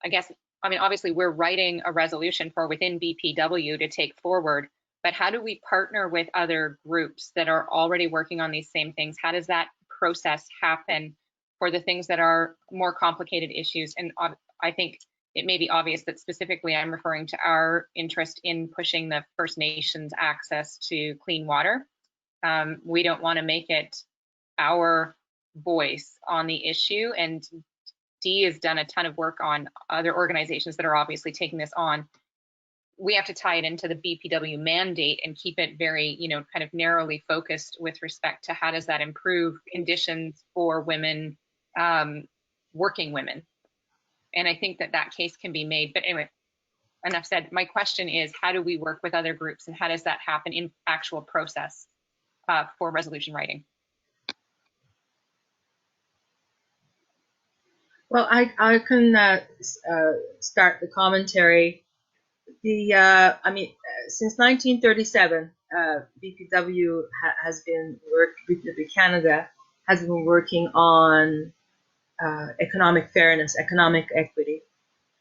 Speaker 4: I guess, obviously we're writing a resolution for within BPW to take forward, but how do we partner with other groups that are already working on these same things? How does that process happen for the things that are more complicated issues? And I think it may be obvious that specifically I'm referring to our interest in pushing the First Nations access to clean water. We don't want to make it our voice on the issue, and Dee has done a ton of work on other organizations that are obviously taking this on. We have to tie it into the BPW mandate and keep it very, kind of narrowly focused with respect to how does that improve conditions for women, working women. And I think that case can be made. But anyway, enough said. My question is, how do we work with other groups, and how does that happen in actual process for resolution writing?
Speaker 9: Well, I can start the commentary. Since 1937, BPW BPW Canada has been working on economic fairness, economic equity.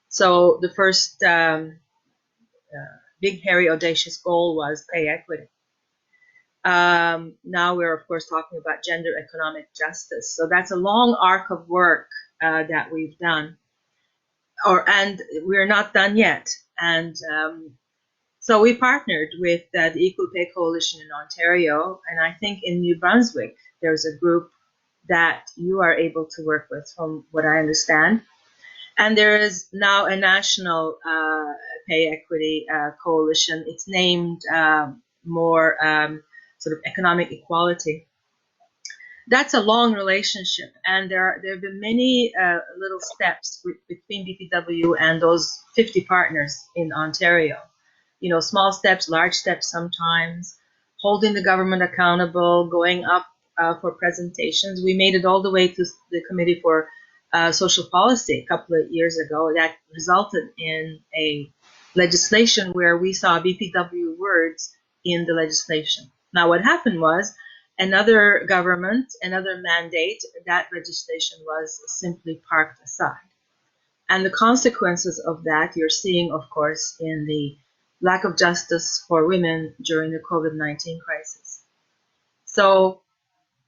Speaker 9: So the first big, hairy, audacious goal was pay equity. Now we're, of course, talking about gender economic justice. So that's a long arc of work that we've done, and we're not done yet. And so we partnered with the Equal Pay Coalition in Ontario, and I think in New Brunswick there's a group that you are able to work with, from what I understand. And there is now a national pay equity coalition. It's named more sort of economic equality. That's a long relationship, and there have been many little steps between BPW and those 50 partners in Ontario. You know, small steps, large steps sometimes, holding the government accountable, going up for presentations. We made it all the way to the Committee for Social Policy a couple of years ago. That resulted in a legislation where we saw BPW words in the legislation. Now, what happened was, another government, another mandate, that legislation was simply parked aside. And the consequences of that you're seeing, of course, in the lack of justice for women during the COVID-19 crisis. So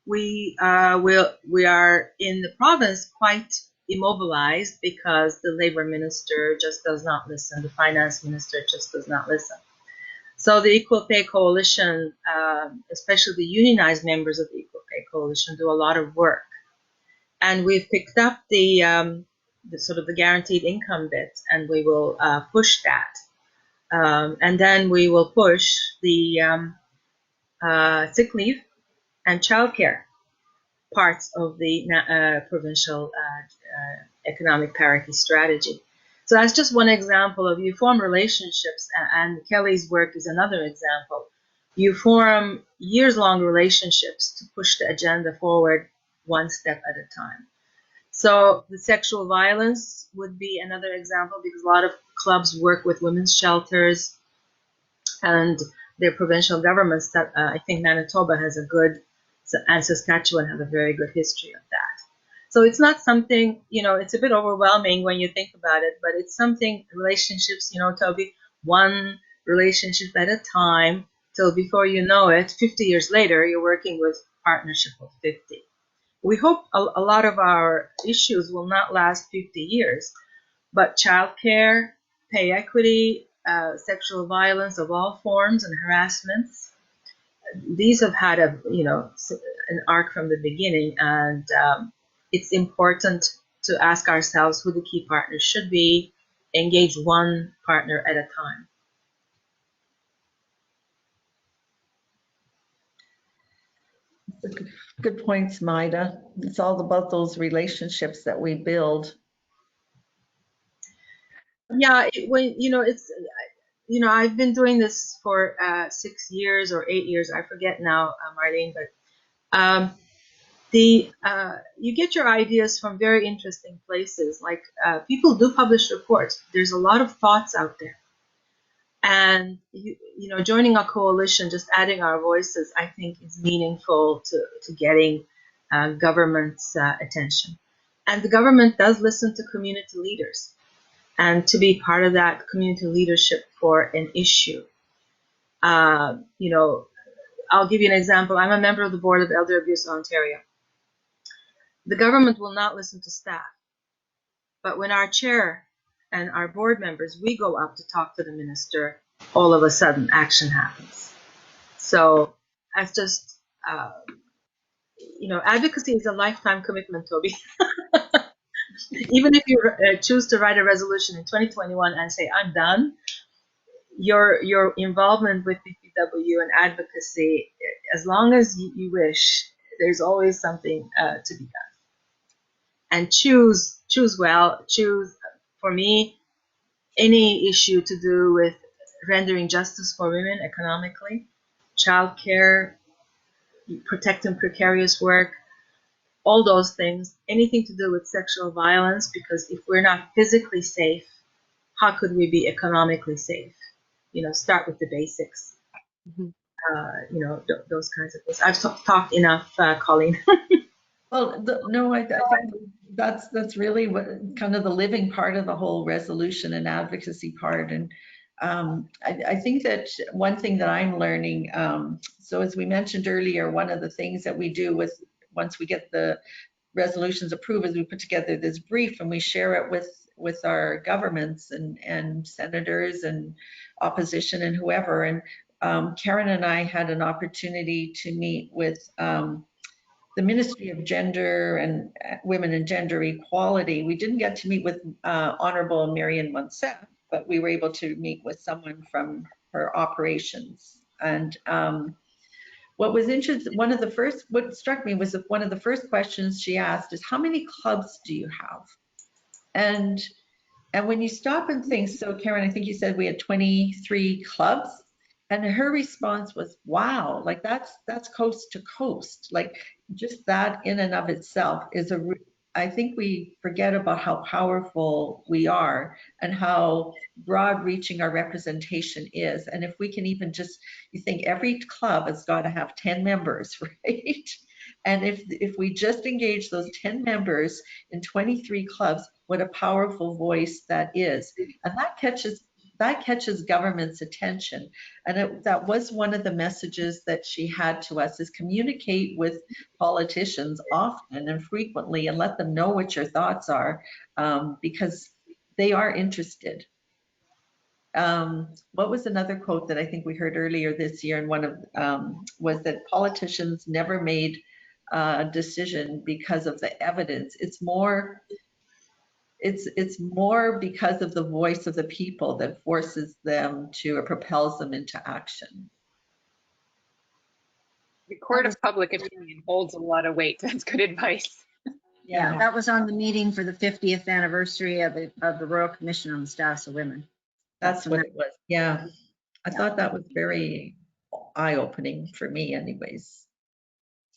Speaker 9: we are in the province quite immobilized because the labor minister just does not listen, the finance minister just does not listen. So the Equal Pay Coalition, especially the unionized members of the Equal Pay Coalition, do a lot of work. And we've picked up the sort of the guaranteed income bit, and we will push that. And then we will push the sick leave and childcare parts of the provincial economic parity strategy. So that's just one example of you form relationships, and Kelly's work is another example. You form years-long relationships to push the agenda forward one step at a time. So the sexual violence would be another example, because a lot of clubs work with women's shelters and their provincial governments. That I think Manitoba has a good, and Saskatchewan have a very good history of that. So it's not something, you know, it's a bit overwhelming when you think about it, but it's something, relationships, you know, Toby, one relationship at a time, till before you know it, 50 years later, you're working with partnership of 50. We hope a lot of our issues will not last 50 years, but childcare, pay equity, sexual violence of all forms and harassments, these have had a, you know, an arc from the beginning, and it's important to ask ourselves who the key partners should be, engage one partner at a time.
Speaker 2: Good points, Maida. It's all about those relationships that we build.
Speaker 9: Yeah, when you know, it's, you know, I've been doing this for 6 years or 8 years, I forget now, Marlene, but you get your ideas from very interesting places. Like people do publish reports. There's a lot of thoughts out there, and you know, joining a coalition, just adding our voices, I think is meaningful to getting government's attention. And the government does listen to community leaders, and to be part of that community leadership for an issue. You know, I'll give you an example. I'm a member of the board of Elder Abuse Ontario. The government will not listen to staff, but when our chair and our board members, we go up to talk to the minister, all of a sudden action happens. So that's just, you know, advocacy is a lifetime commitment, Toby. Even if you choose to write a resolution in 2021 and say, I'm done, your involvement with BPW and advocacy, as long as you wish, there's always something to be done. And choose well. Choose, for me, any issue to do with rendering justice for women economically, childcare, protecting precarious work, all those things, anything to do with sexual violence, because if we're not physically safe, how could we be economically safe? You know, start with the basics. Mm-hmm. You know, those kinds of things. I've talked enough, Colleen.
Speaker 2: Well, no, I think that's really what kind of the living part of the whole resolution and advocacy part. And I think that one thing that I'm learning, so as we mentioned earlier, one of the things that we do with, once we get the resolutions approved, is we put together this brief and we share it with our governments and senators and opposition and whoever. And Karen and I had an opportunity to meet with the Ministry of Gender and Women and Gender Equality. We didn't get to meet with Honorable Marion Monsef, but we were able to meet with someone from her operations. And what was interesting, what struck me was that one of the first questions she asked is, how many clubs do you have? And when you stop and think, so Karen, I think you said we had 23 clubs, and her response was, wow, like that's coast to coast. Like just that in and of itself is I think we forget about how powerful we are and how broad reaching our representation is. And if we can even just, you think every club has got to have 10 members, right? And if we just engage those 10 members in 23 clubs, what a powerful voice that is. And that catches government's attention. And that was one of the messages that she had to us, is communicate with politicians often and frequently and let them know what your thoughts are, because they are interested. What was another quote that I think we heard earlier this year, and one of was that politicians never made a decision because of the evidence. It's more because of the voice of the people that forces them to, or propels them into action.
Speaker 4: The court of public opinion holds a lot of weight. That's good advice.
Speaker 7: Yeah, that was on the meeting for the 50th anniversary of the Royal Commission on the Status of Women.
Speaker 2: That's what it was. Yeah. I thought that was very eye-opening for me anyways.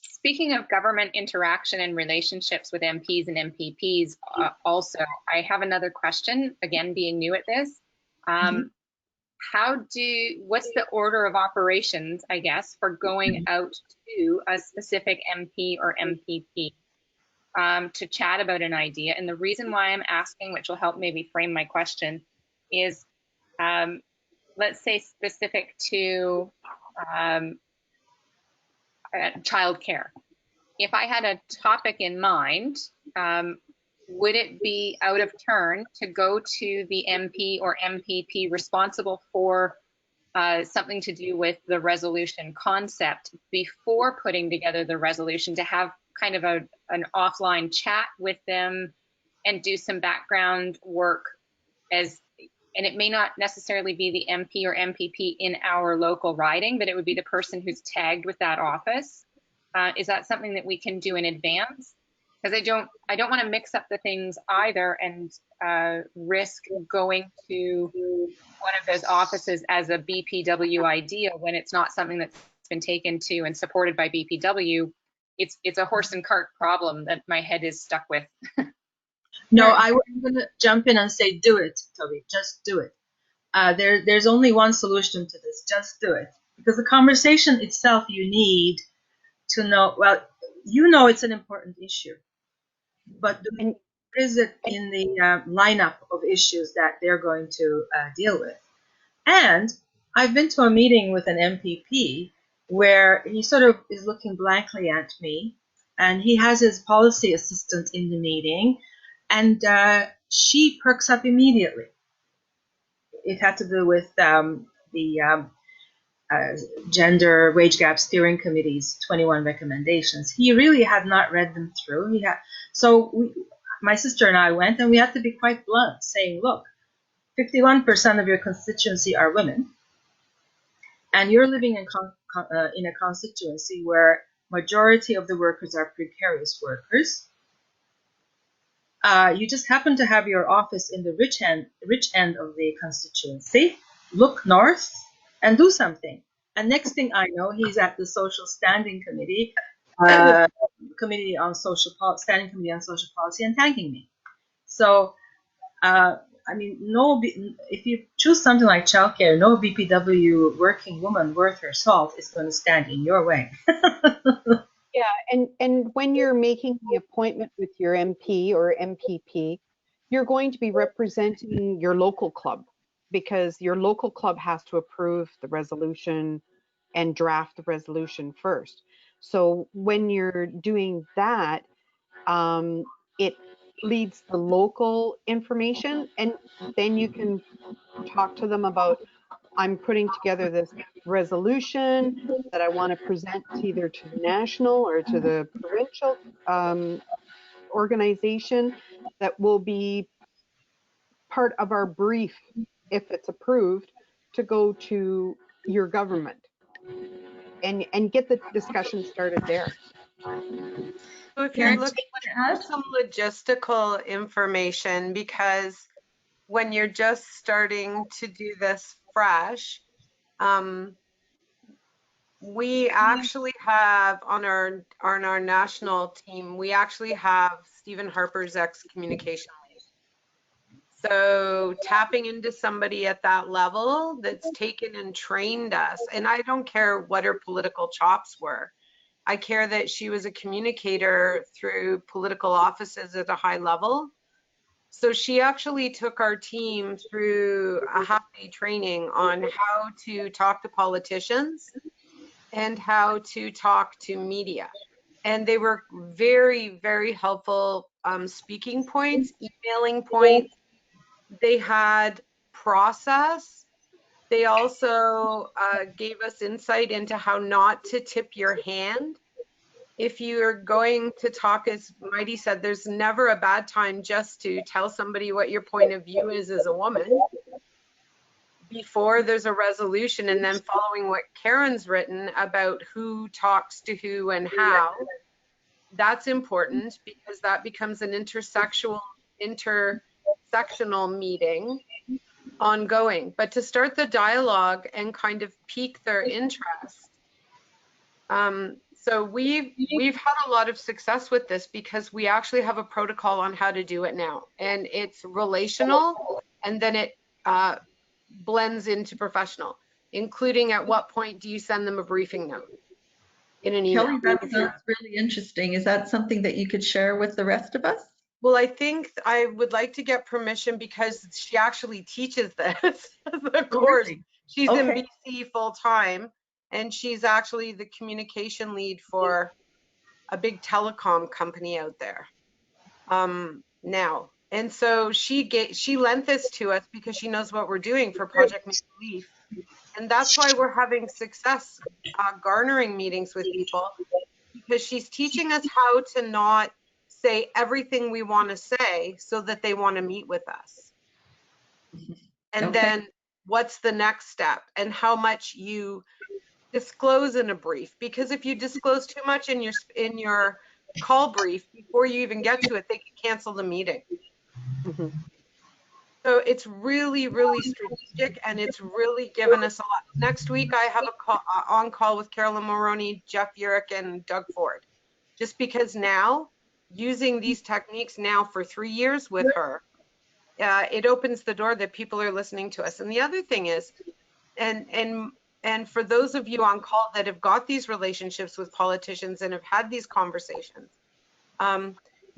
Speaker 4: Speaking of government interaction and relationships with MPs and MPPs, also, I have another question, again, being new at this. What's the order of operations, I guess, for going out to a specific MP or MPP to chat about an idea? And the reason why I'm asking, which will help maybe frame my question, is let's say specific to childcare. If I had a topic in mind, would it be out of turn to go to the MP or MPP responsible for something to do with the resolution concept before putting together the resolution, to have kind of an offline chat with them and do some background work and it may not necessarily be the MP or MPP in our local riding, but it would be the person who's tagged with that office. Is that something that we can do in advance? Because I don't want to mix up the things either and risk going to one of those offices as a BPW idea when it's not something that's been taken to and supported by BPW. It's a horse and cart problem that my head is stuck with.
Speaker 9: No, I'm going to jump in and say, do it, Toby. Just do it. There's only one solution to this. Just do it. Because the conversation itself, you need to know, well, you know it's an important issue. But is it in the lineup of issues that they're going to deal with? And I've been to a meeting with an MPP where he sort of is looking blankly at me, and he has his policy assistant in the meeting, and she perks up immediately. It had to do with the Gender Wage Gap Steering Committee's 21 recommendations. He really had not read them through. My sister and I went, and we had to be quite blunt, saying, look, 51% of your constituency are women, and you're living in a constituency where majority of the workers are precarious workers. You just happen to have your office in the rich end of the constituency. Look north and do something. And next thing I know, he's at the Social Standing Committee, Standing Committee on Social Policy, and thanking me. So, I mean, if you choose something like childcare, no BPW working woman worth her salt is going to stand in your way.
Speaker 3: Yeah, and when you're making the appointment with your MP or MPP, you're going to be representing your local club, because your local club has to approve the resolution and draft the resolution first. So when you're doing that, it leads the local information, and then you can talk to them about, I'm putting together this resolution that I want to present either to the national or to the provincial organization that will be part of our brief, if it's approved, to go to your government. and get the discussion started there.
Speaker 8: So if you're looking for some logistical information, because when you're just starting to do this fresh, we actually have on our national team, we actually have Stephen Harper's ex-communication lead. So tapping into somebody at that level that's taken and trained us, and I don't care what her political chops were. I care that she was a communicator through political offices at a high level. So she actually took our team through a half-day training on how to talk to politicians and how to talk to media. And they were very, very helpful speaking points, emailing points. They had process. They also gave us insight into how not to tip your hand. If you're going to talk, as Mighty said, there's never a bad time just to tell somebody what your point of view is as a woman before there's a resolution, and then following what Karen's written about who talks to who and how. That's important because that becomes an intersectional meeting ongoing. But to start the dialogue and kind of pique their interest. So we've had a lot of success with this because we actually have a protocol on how to do it now, and it's relational, and then it blends into professional, including at what point do you send them a briefing note in an email.
Speaker 2: Kelly, that sounds really interesting. Is that something that you could share with the rest of us?
Speaker 8: Well, I think I would like to get permission because she actually teaches this as a course. Really? She's in BC full time, and she's actually the communication lead for a big telecom company out there now. And so she lent this to us because she knows what we're doing for Project Make Belief. And that's why we're having success garnering meetings with people, because she's teaching us how to not say everything we want to say so that they want to meet with us. And then what's the next step and how much you disclose in a brief, because if you disclose too much in your call brief before you even get to it, they can cancel the meeting.
Speaker 3: Mm-hmm.
Speaker 8: So it's really, really strategic, and it's really given us a lot. Next week, I have a on call with Carolyn Moroney, Jeff Urich, and Doug Ford, just because now, using these techniques now for 3 years with her, it opens the door that people are listening to us. And the other thing is, and for those of you on call that have got these relationships with politicians and have had these conversations,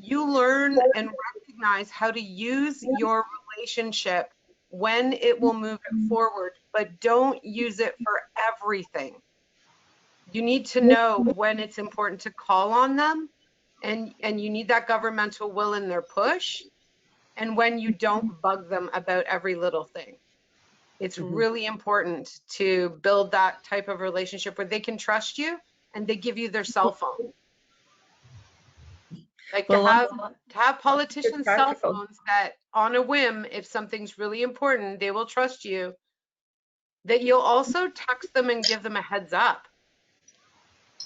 Speaker 8: you learn and recognize how to use your relationship when it will move it forward, but don't use it for everything. You need to know when it's important to call on them, and you need that governmental will in their push, and when you don't bug them about every little thing. It's really important to build that type of relationship where they can trust you and they give you their cell phone. Like to have politicians' cell phones that on a whim, if something's really important, they will trust you, that you'll also text them and give them a heads up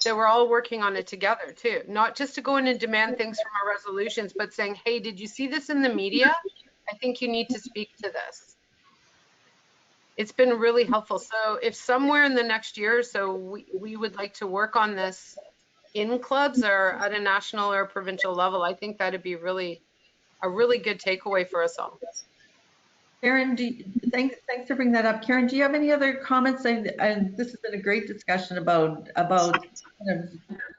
Speaker 8: that we're all working on it together too. Not just to go in and demand things from our resolutions, but saying, hey, did you see this in the media? I think you need to speak to this. It's been really helpful. So if somewhere in the next year or so, we would like to work on this in clubs or at a national or provincial level, I think that'd be a really good takeaway for us all.
Speaker 2: Karen, thanks for bringing that up. Karen, do you have any other comments? And this has been a great discussion about kind of the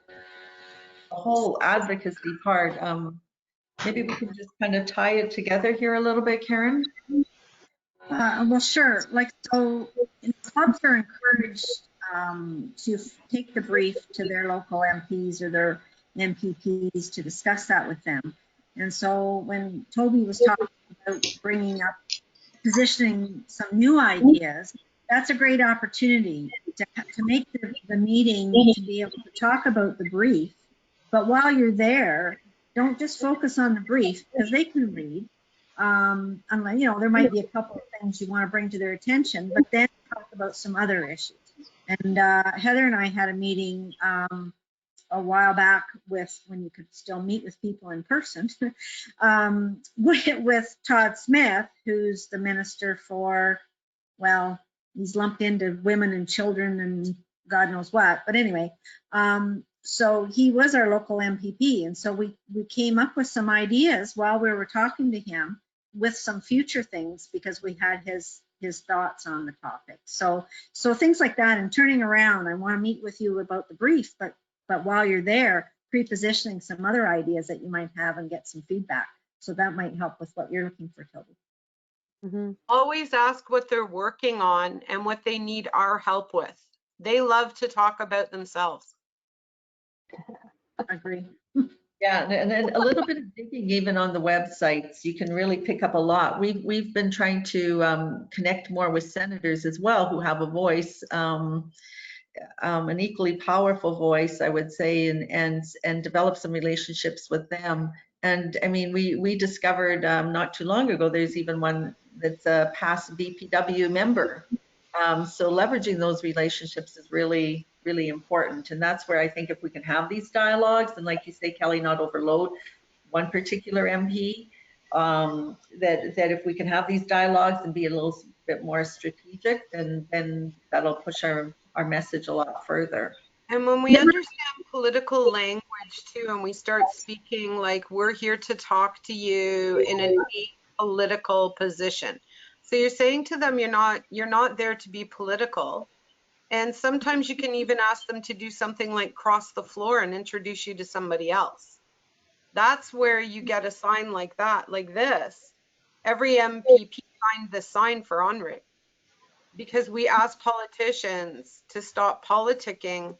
Speaker 2: whole advocacy part. Maybe we can just kind of tie it together here a little bit, Karen.
Speaker 7: Well, sure. So clubs are encouraged to take the brief to their local MPs or their MPPs to discuss that with them. And so when Toby was talking about bringing up, positioning some new ideas, that's a great opportunity to make the meeting to be able to talk about the brief. But while you're there, don't just focus on the brief, because they can read. Unless, there might be a couple of things you want to bring to their attention, but then talk about some other issues. And Heather and I had a meeting a while back with, when you could still meet with people in person, with Todd Smith, who's the minister for, well, he's lumped into women and children and God knows what. But anyway, so he was our local MPP. And so we came up with some ideas while we were talking to him with some future things, because we had his thoughts on the topic. So things like that, and turning around, I want to meet with you about the brief, but while you're there, pre-positioning some other ideas that you might have and get some feedback. So that might help with what you're looking for, Toby.
Speaker 3: Mm-hmm.
Speaker 8: Always ask what they're working on and what they need our help with. They love to talk about themselves.
Speaker 7: Agree.
Speaker 2: Yeah, and then a little bit of digging even on the websites, you can really pick up a lot. We've been trying to connect more with senators as well, who have a voice, an equally powerful voice, I would say, and develop some relationships with them. And I mean, we discovered not too long ago, there's even one that's a past BPW member. So leveraging those relationships is really, really important. And that's where I think if we can have these dialogues, and like you say, Kelly, not overload one particular MP, that if we can have these dialogues and be a little bit more strategic, then that'll push our message a lot further.
Speaker 8: And when we understand political language too, and we start speaking like we're here to talk to you in an apolitical position. So you're saying to them, you're not there to be political. And sometimes you can even ask them to do something like cross the floor and introduce you to somebody else. That's where you get a sign like that, like this. Every MPP signed this sign for Henri, because we ask politicians to stop politicking,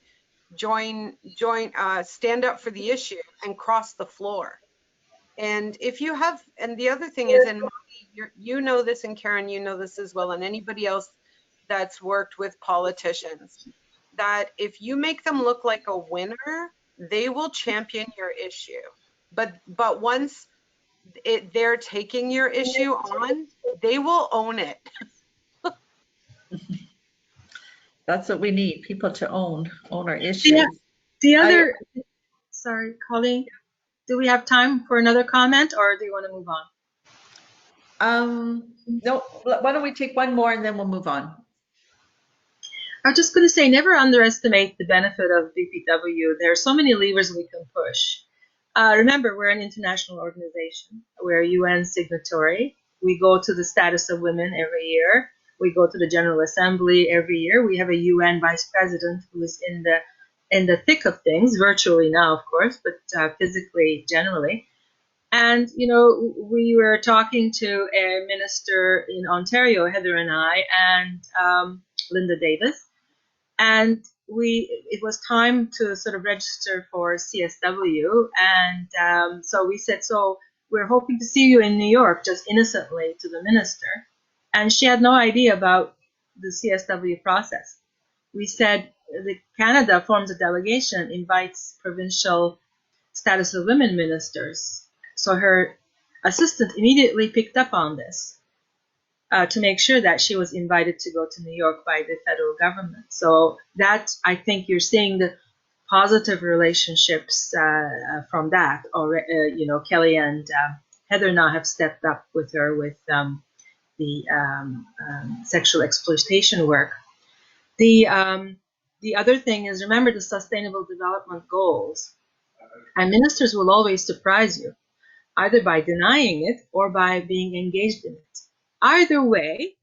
Speaker 8: stand up for the issue and cross the floor. And if you have, and the other thing is, and Molly, you know this, and Karen, you know this as well, and anybody else that's worked with politicians, that if you make them look like a winner, they will champion your issue. But once they're taking your issue on, they will own it.
Speaker 2: That's what we need, people to own our issues.
Speaker 9: The other, sorry, Colleen, do we have time for another comment, or do you want to move on?
Speaker 2: No, why don't we take one more and then we'll move on.
Speaker 9: I'm just going to say, never underestimate the benefit of BPW. There are so many levers we can push. Remember, we're an international organization. We're a UN signatory. We go to the status of women every year. We go to the General Assembly every year. We have a UN vice president who is in the thick of things, virtually now, of course, but physically, generally. And, you know, we were talking to a minister in Ontario, Heather and I, and Linda Davis. And it was time to sort of register for CSW. And so we said, so we're hoping to see you in New York, just innocently, to the minister. And she had no idea about the CSW process. We said, Canada forms a delegation, invites provincial status of women ministers. So her assistant immediately picked up on this. To make sure that she was invited to go to New York by the federal government. So that, I think you're seeing the positive relationships from that. Or, you know, Kelly and Heather now have stepped up with her with the sexual exploitation work. The other thing is, remember the Sustainable Development Goals. And ministers will always surprise you, either by denying it or by being engaged in it. Either way,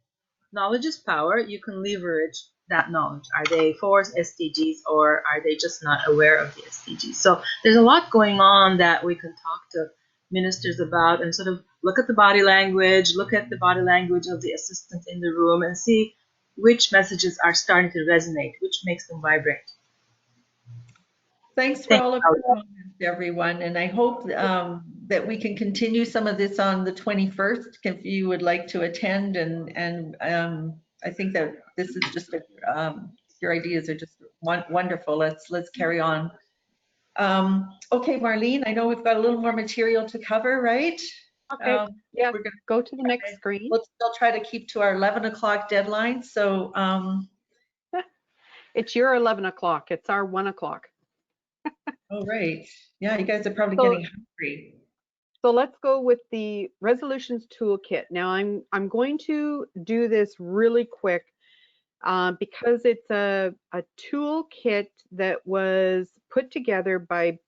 Speaker 9: knowledge is power. You can leverage that knowledge. Are they for SDGs, or are they just not aware of the SDGs? So there's a lot going on that we can talk to ministers about, and sort of look at the body language, look at the body language of the assistant in the room, and see which messages are starting to resonate, which makes them vibrate.
Speaker 2: Thanks for all of your comments, everyone. And I hope that we can continue some of this on the 21st if you would like to attend. And I think that this is just your ideas are just wonderful. Let's carry on. Okay, Marlene, I know we've got a little more material to cover, right?
Speaker 3: Okay, yeah, we're gonna go to the next screen.
Speaker 2: We'll still try to keep to our 11 o'clock deadline. So
Speaker 3: It's your 11 o'clock. It's our 1 o'clock.
Speaker 2: Oh, right. Yeah, you guys are probably
Speaker 3: So-
Speaker 2: getting hungry.
Speaker 3: So let's go with the resolutions toolkit. Now I'm going to do this really quick because it's a toolkit that was put together by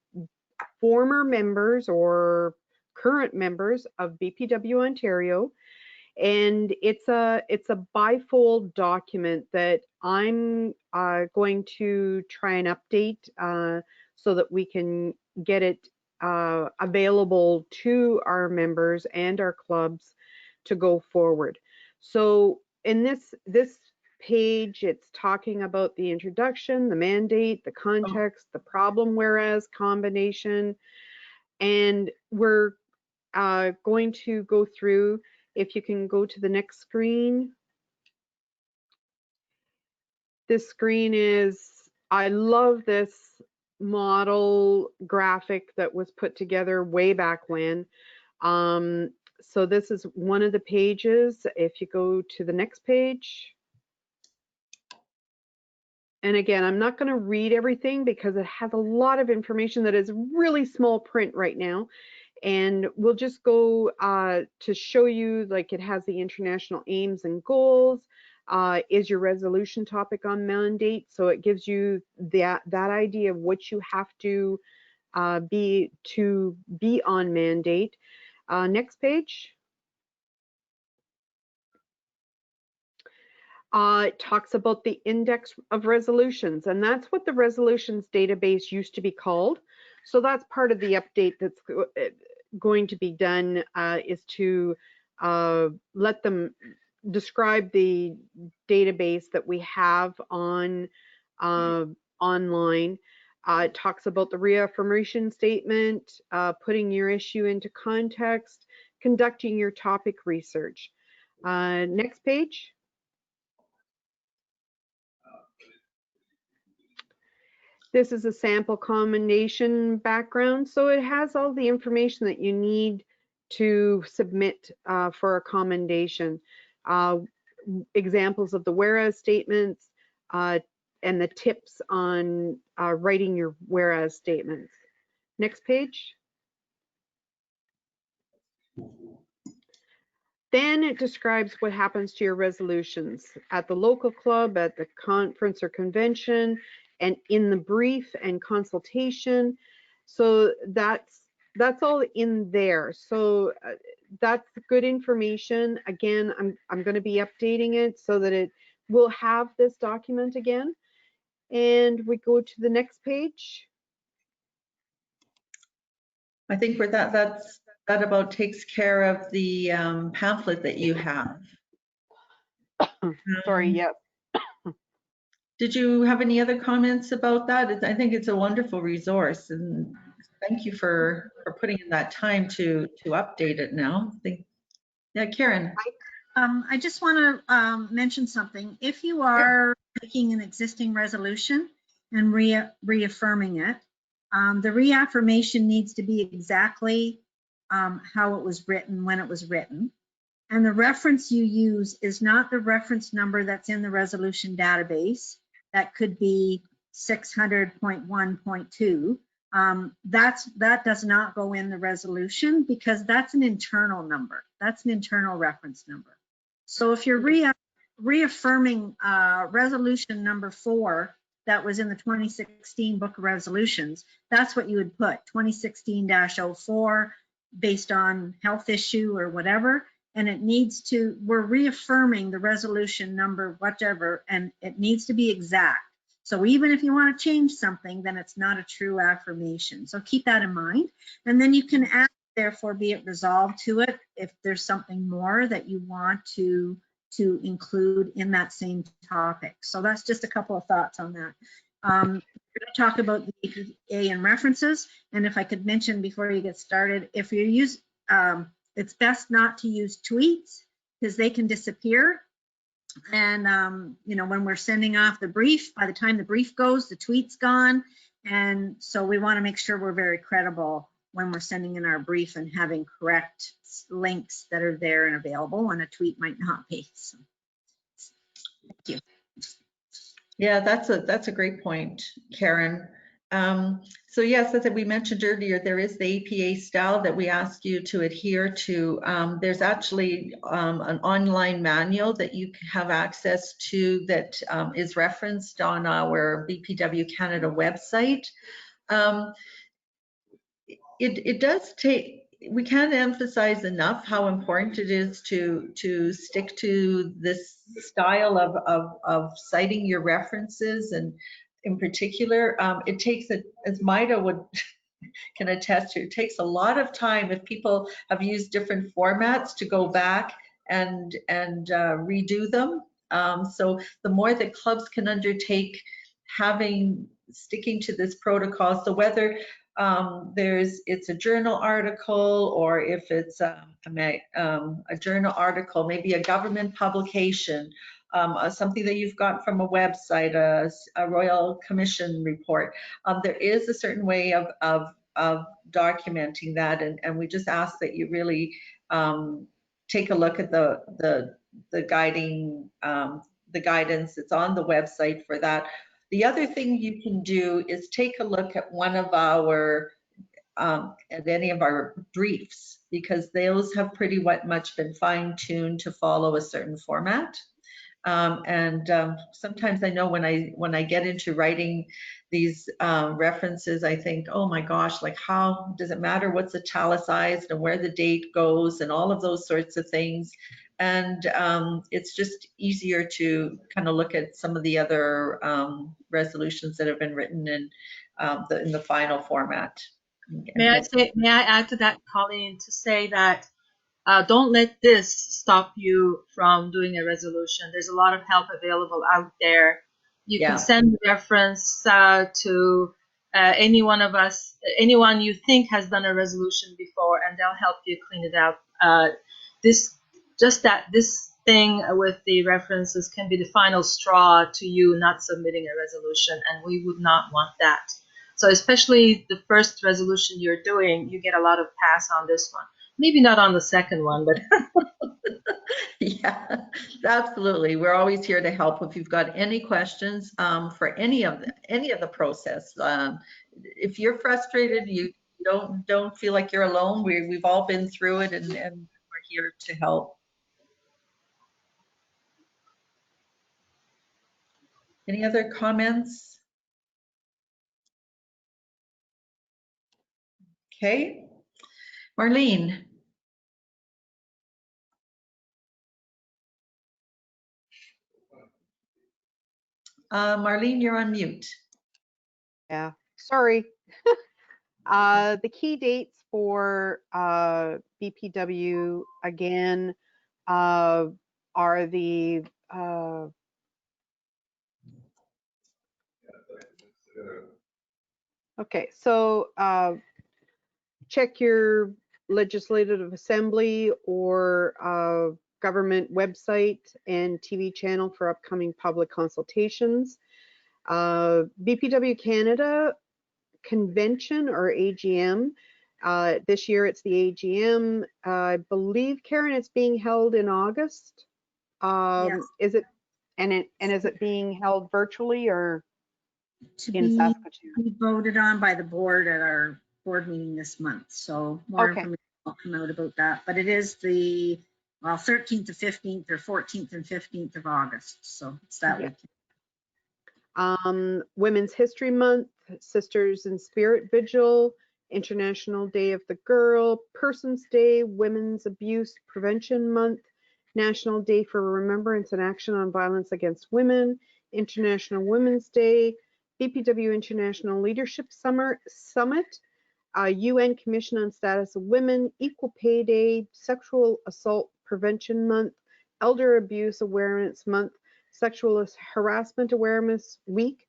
Speaker 3: former members or current members of BPW Ontario, and it's a bifold document that I'm going to try and update so that we can get it available to our members and our clubs to go forward. So in this page, it's talking about the introduction, the mandate, the context, the problem whereas combination, and we're going to go through. If you can go to the next screen. This screen is, I love this model graphic that was put together way back when. So this is one of the pages. If you go to the next page. And again, I'm not going to read everything because it has a lot of information that is really small print right now. And we'll just go to show you, like, it has the international aims and goals, is your resolution topic on mandate. So it gives you that idea of what you have to be on mandate. Next page. It talks about the index of resolutions, and that's what the resolutions database used to be called. So that's part of the update that's going to be done, is to let them describe the database that we have on online. It talks about the reaffirmation statement, putting your issue into context, conducting your topic research. Next page. This is a sample commendation background, so it has all the information that you need to submit for a commendation. Examples of the whereas statements and the tips on writing your whereas statements. Next page. Then it describes what happens to your resolutions at the local club, at the conference or convention, and in the brief and consultation. So that's all in there. So that's good information. Again, I'm going to be updating it so that it will have this document again. And we go to the next page.
Speaker 2: I think where that about takes care of the pamphlet that you have.
Speaker 3: Sorry, yes.
Speaker 2: Did you have any other comments about that? I think it's a wonderful resource, and thank you for putting in that time to update it now. Yeah, Karen.
Speaker 7: I just want to mention something. If you are taking an existing resolution and reaffirming it, the reaffirmation needs to be exactly how it was written when it was written. And the reference you use is not the reference number that's in the resolution database. That could be 600.1.2. That does not go in the resolution because that's an internal number. That's an internal reference number. So if you're reaffirming resolution number 4 that was in the 2016 book of resolutions, that's what you would put, 2016-04, based on health issue or whatever. And it needs to, we're reaffirming the resolution number, whatever, and it needs to be exact. So even if you want to change something, then it's not a true affirmation. So keep that in mind. And then you can add, therefore, be it resolved to it if there's something more that you want to include in that same topic. So that's just a couple of thoughts on that. We're going to talk about the APA and references. And if I could mention before you get started, if you use, it's best not to use tweets because they can disappear. And, you know, when we're sending off the brief, by the time the brief goes, the tweet's gone. And so we want to make sure we're very credible when we're sending in our brief and having correct links that are there and available, and a tweet might not be. So, thank you.
Speaker 2: Yeah, that's a great point, Karen. So yes, as we mentioned earlier, there is the APA style that we ask you to adhere to. There's actually an online manual that you have access to that is referenced on our BPW Canada website. It does take, we can't emphasize enough how important it is to stick to this style of citing your references, and in particular, it takes, as Maida can attest to, it takes a lot of time if people have used different formats to go back and redo them. So the more that clubs can undertake sticking to this protocol, so whether it's a journal article, or if it's a journal article, maybe a government publication, something that you've got from a website, a Royal Commission report. There is a certain way of documenting that, and we just ask that you really take a look at the guiding the guidance that's on the website for that. The other thing you can do is take a look at one of our at any of our briefs, because those have pretty much been fine-tuned to follow a certain format. Sometimes I know when I get into writing these references, I think, oh my gosh, like, how does it matter what's italicized and where the date goes and all of those sorts of things? And it's just easier to kind of look at some of the other resolutions that have been written in the final format.
Speaker 9: May I add to that, Colleen, to say that don't let this stop you from doing a resolution. There's a lot of help available out there. You can send reference to any one of us, anyone you think has done a resolution before, and they'll help you clean it up. This thing with the references can be the final straw to you not submitting a resolution, and we would not want that. So especially the first resolution you're doing, you get a lot of pass on this one. Maybe not on the second one, but
Speaker 2: yeah, absolutely. We're always here to help if you've got any questions for any of the process. If you're frustrated, you don't feel like you're alone. We've all been through it, and we're here to help. Any other comments? Okay, Marlene. Marlene, you're on mute.
Speaker 3: Yeah, sorry. The key dates for BPW again are the okay, so check your legislative assembly or government website and TV channel for upcoming public consultations. BPW Canada convention or AGM. This year it's the AGM. I believe, Karen, it's being held in August.
Speaker 7: Yes.
Speaker 3: Is it? And is it being held virtually or
Speaker 7: To
Speaker 3: in Saskatoon?
Speaker 7: be voted on by the board at our board meeting this month. So more information will come out about that. But it is the 13th to 15th or 14th and 15th of August. So it's that weekend.
Speaker 3: Women's History Month, Sisters in Spirit Vigil, International Day of the Girl, Persons Day, Women's Abuse Prevention Month, National Day for Remembrance and Action on Violence Against Women, International Women's Day, BPW International Leadership Summit, UN Commission on Status of Women, Equal Pay Day, Sexual Assault Prevention Month, Elder Abuse Awareness Month, Sexual Harassment Awareness Week,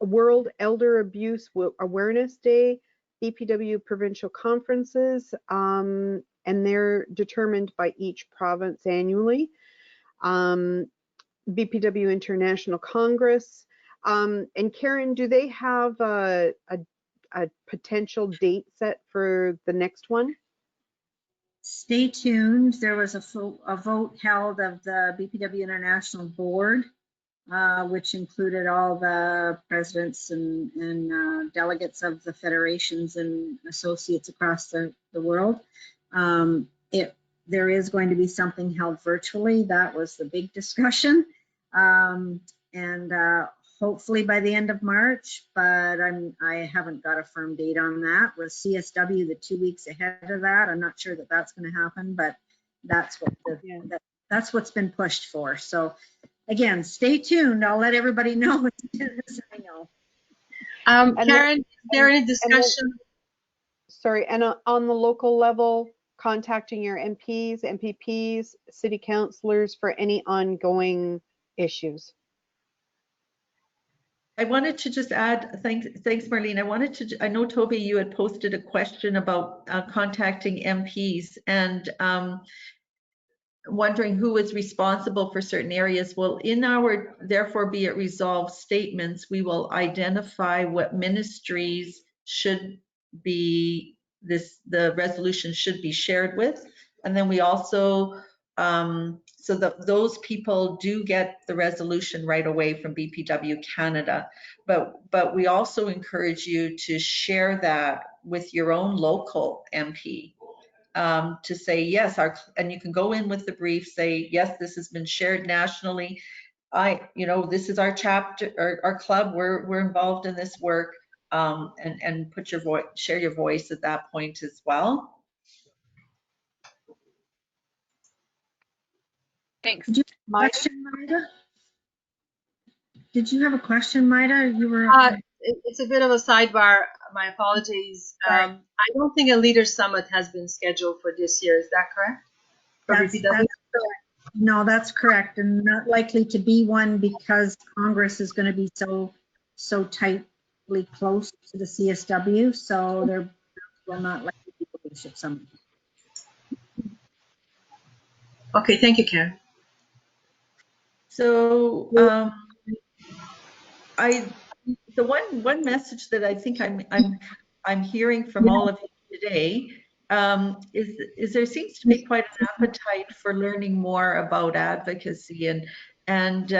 Speaker 3: World Elder Abuse Awareness Day, BPW provincial conferences, and they're determined by each province annually. BPW International Congress. And Karen, do they have a potential date set for the next one?
Speaker 7: Stay tuned. There was a vote held of the BPW International Board which included all the presidents and delegates of the federations and associates across the world. There is going to be something held virtually. That was the big discussion. And hopefully by the end of March, but I haven't got a firm date on that. With CSW the 2 weeks ahead of that, I'm not sure that that's going to happen, but that's what that's what's been pushed for. So again, stay tuned. I'll let everybody know as soon as I know.
Speaker 9: Karen, is there any discussion?
Speaker 3: And on the local level, contacting your MPs, MPPs, city councilors for any ongoing issues.
Speaker 2: I wanted to just add, thanks Marlene. I know Toby, you had posted a question about contacting MPs and wondering who was responsible for certain areas. Well, in our therefore be it resolved statements, we will identify what ministries should be the resolution should be shared with. And then we also, so that those people do get the resolution right away from BPW Canada. But we also encourage you to share that with your own local MP. To say yes, and you can go in with the brief, say yes, this has been shared nationally. This is our chapter, our club. We're involved in this work, and put your voice, share your voice at that point as well.
Speaker 4: Thanks.
Speaker 7: Did you have a question, Maida? Did you have a question, Maida? You were.
Speaker 9: It's a bit of a sidebar. My apologies. I don't think a leaders summit has been scheduled for this year. Is that correct?
Speaker 7: That's correct. No, that's correct, and not likely to be one because Congress is going to be so tightly close to the CSW. So there will not likely be a leadership summit.
Speaker 9: Okay, thank you, Karen.
Speaker 2: So the one message that I think I'm hearing from all of you today is there seems to be quite an appetite for learning more about advocacy and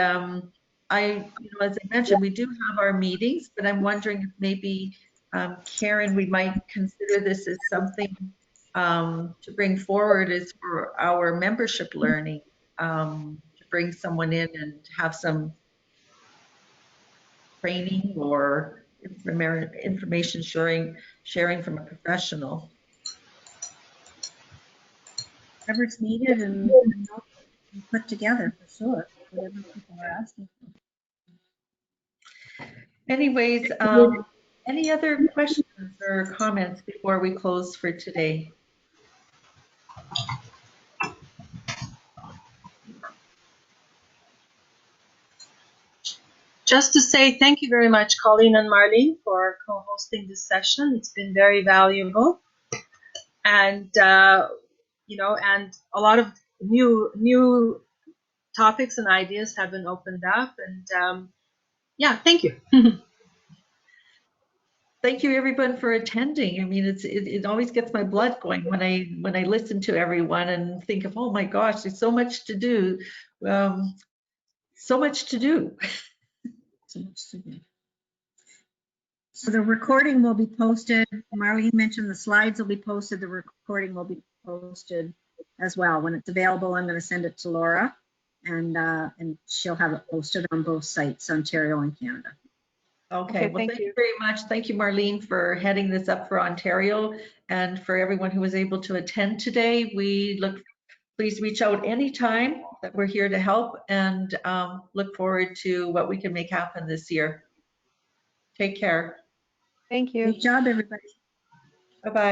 Speaker 2: as I mentioned, we do have our meetings, but I'm wondering if maybe Karen, we might consider this as something to bring forward is for our membership learning, to bring someone in and have some training or information sharing from a professional.
Speaker 7: Whatever's needed and put together for sure, whatever people are asking for.
Speaker 2: Anyways, any other questions or comments before we close for today?
Speaker 9: Just to say thank you very much, Colleen and Marlene, for co-hosting this session. It's been very valuable, and and a lot of new topics and ideas have been opened up. And yeah, thank you.
Speaker 2: Thank you, everyone, for attending. I mean, it always gets my blood going when I listen to everyone and think of, oh my gosh, there's so much to do, so much to do.
Speaker 7: So the recording will be posted. Marlene mentioned the slides will be posted. The recording will be posted as well. When it's available, I'm going to send it to Laura, and she'll have it posted on both sites, Ontario and Canada.
Speaker 2: Okay, well, thank you very much. Thank you, Marlene, for heading this up for Ontario, and for everyone who was able to attend today. Please reach out anytime that we're here to help, and look forward to what we can make happen this year. Take care.
Speaker 3: Thank you.
Speaker 7: Good job, everybody.
Speaker 2: Bye-bye.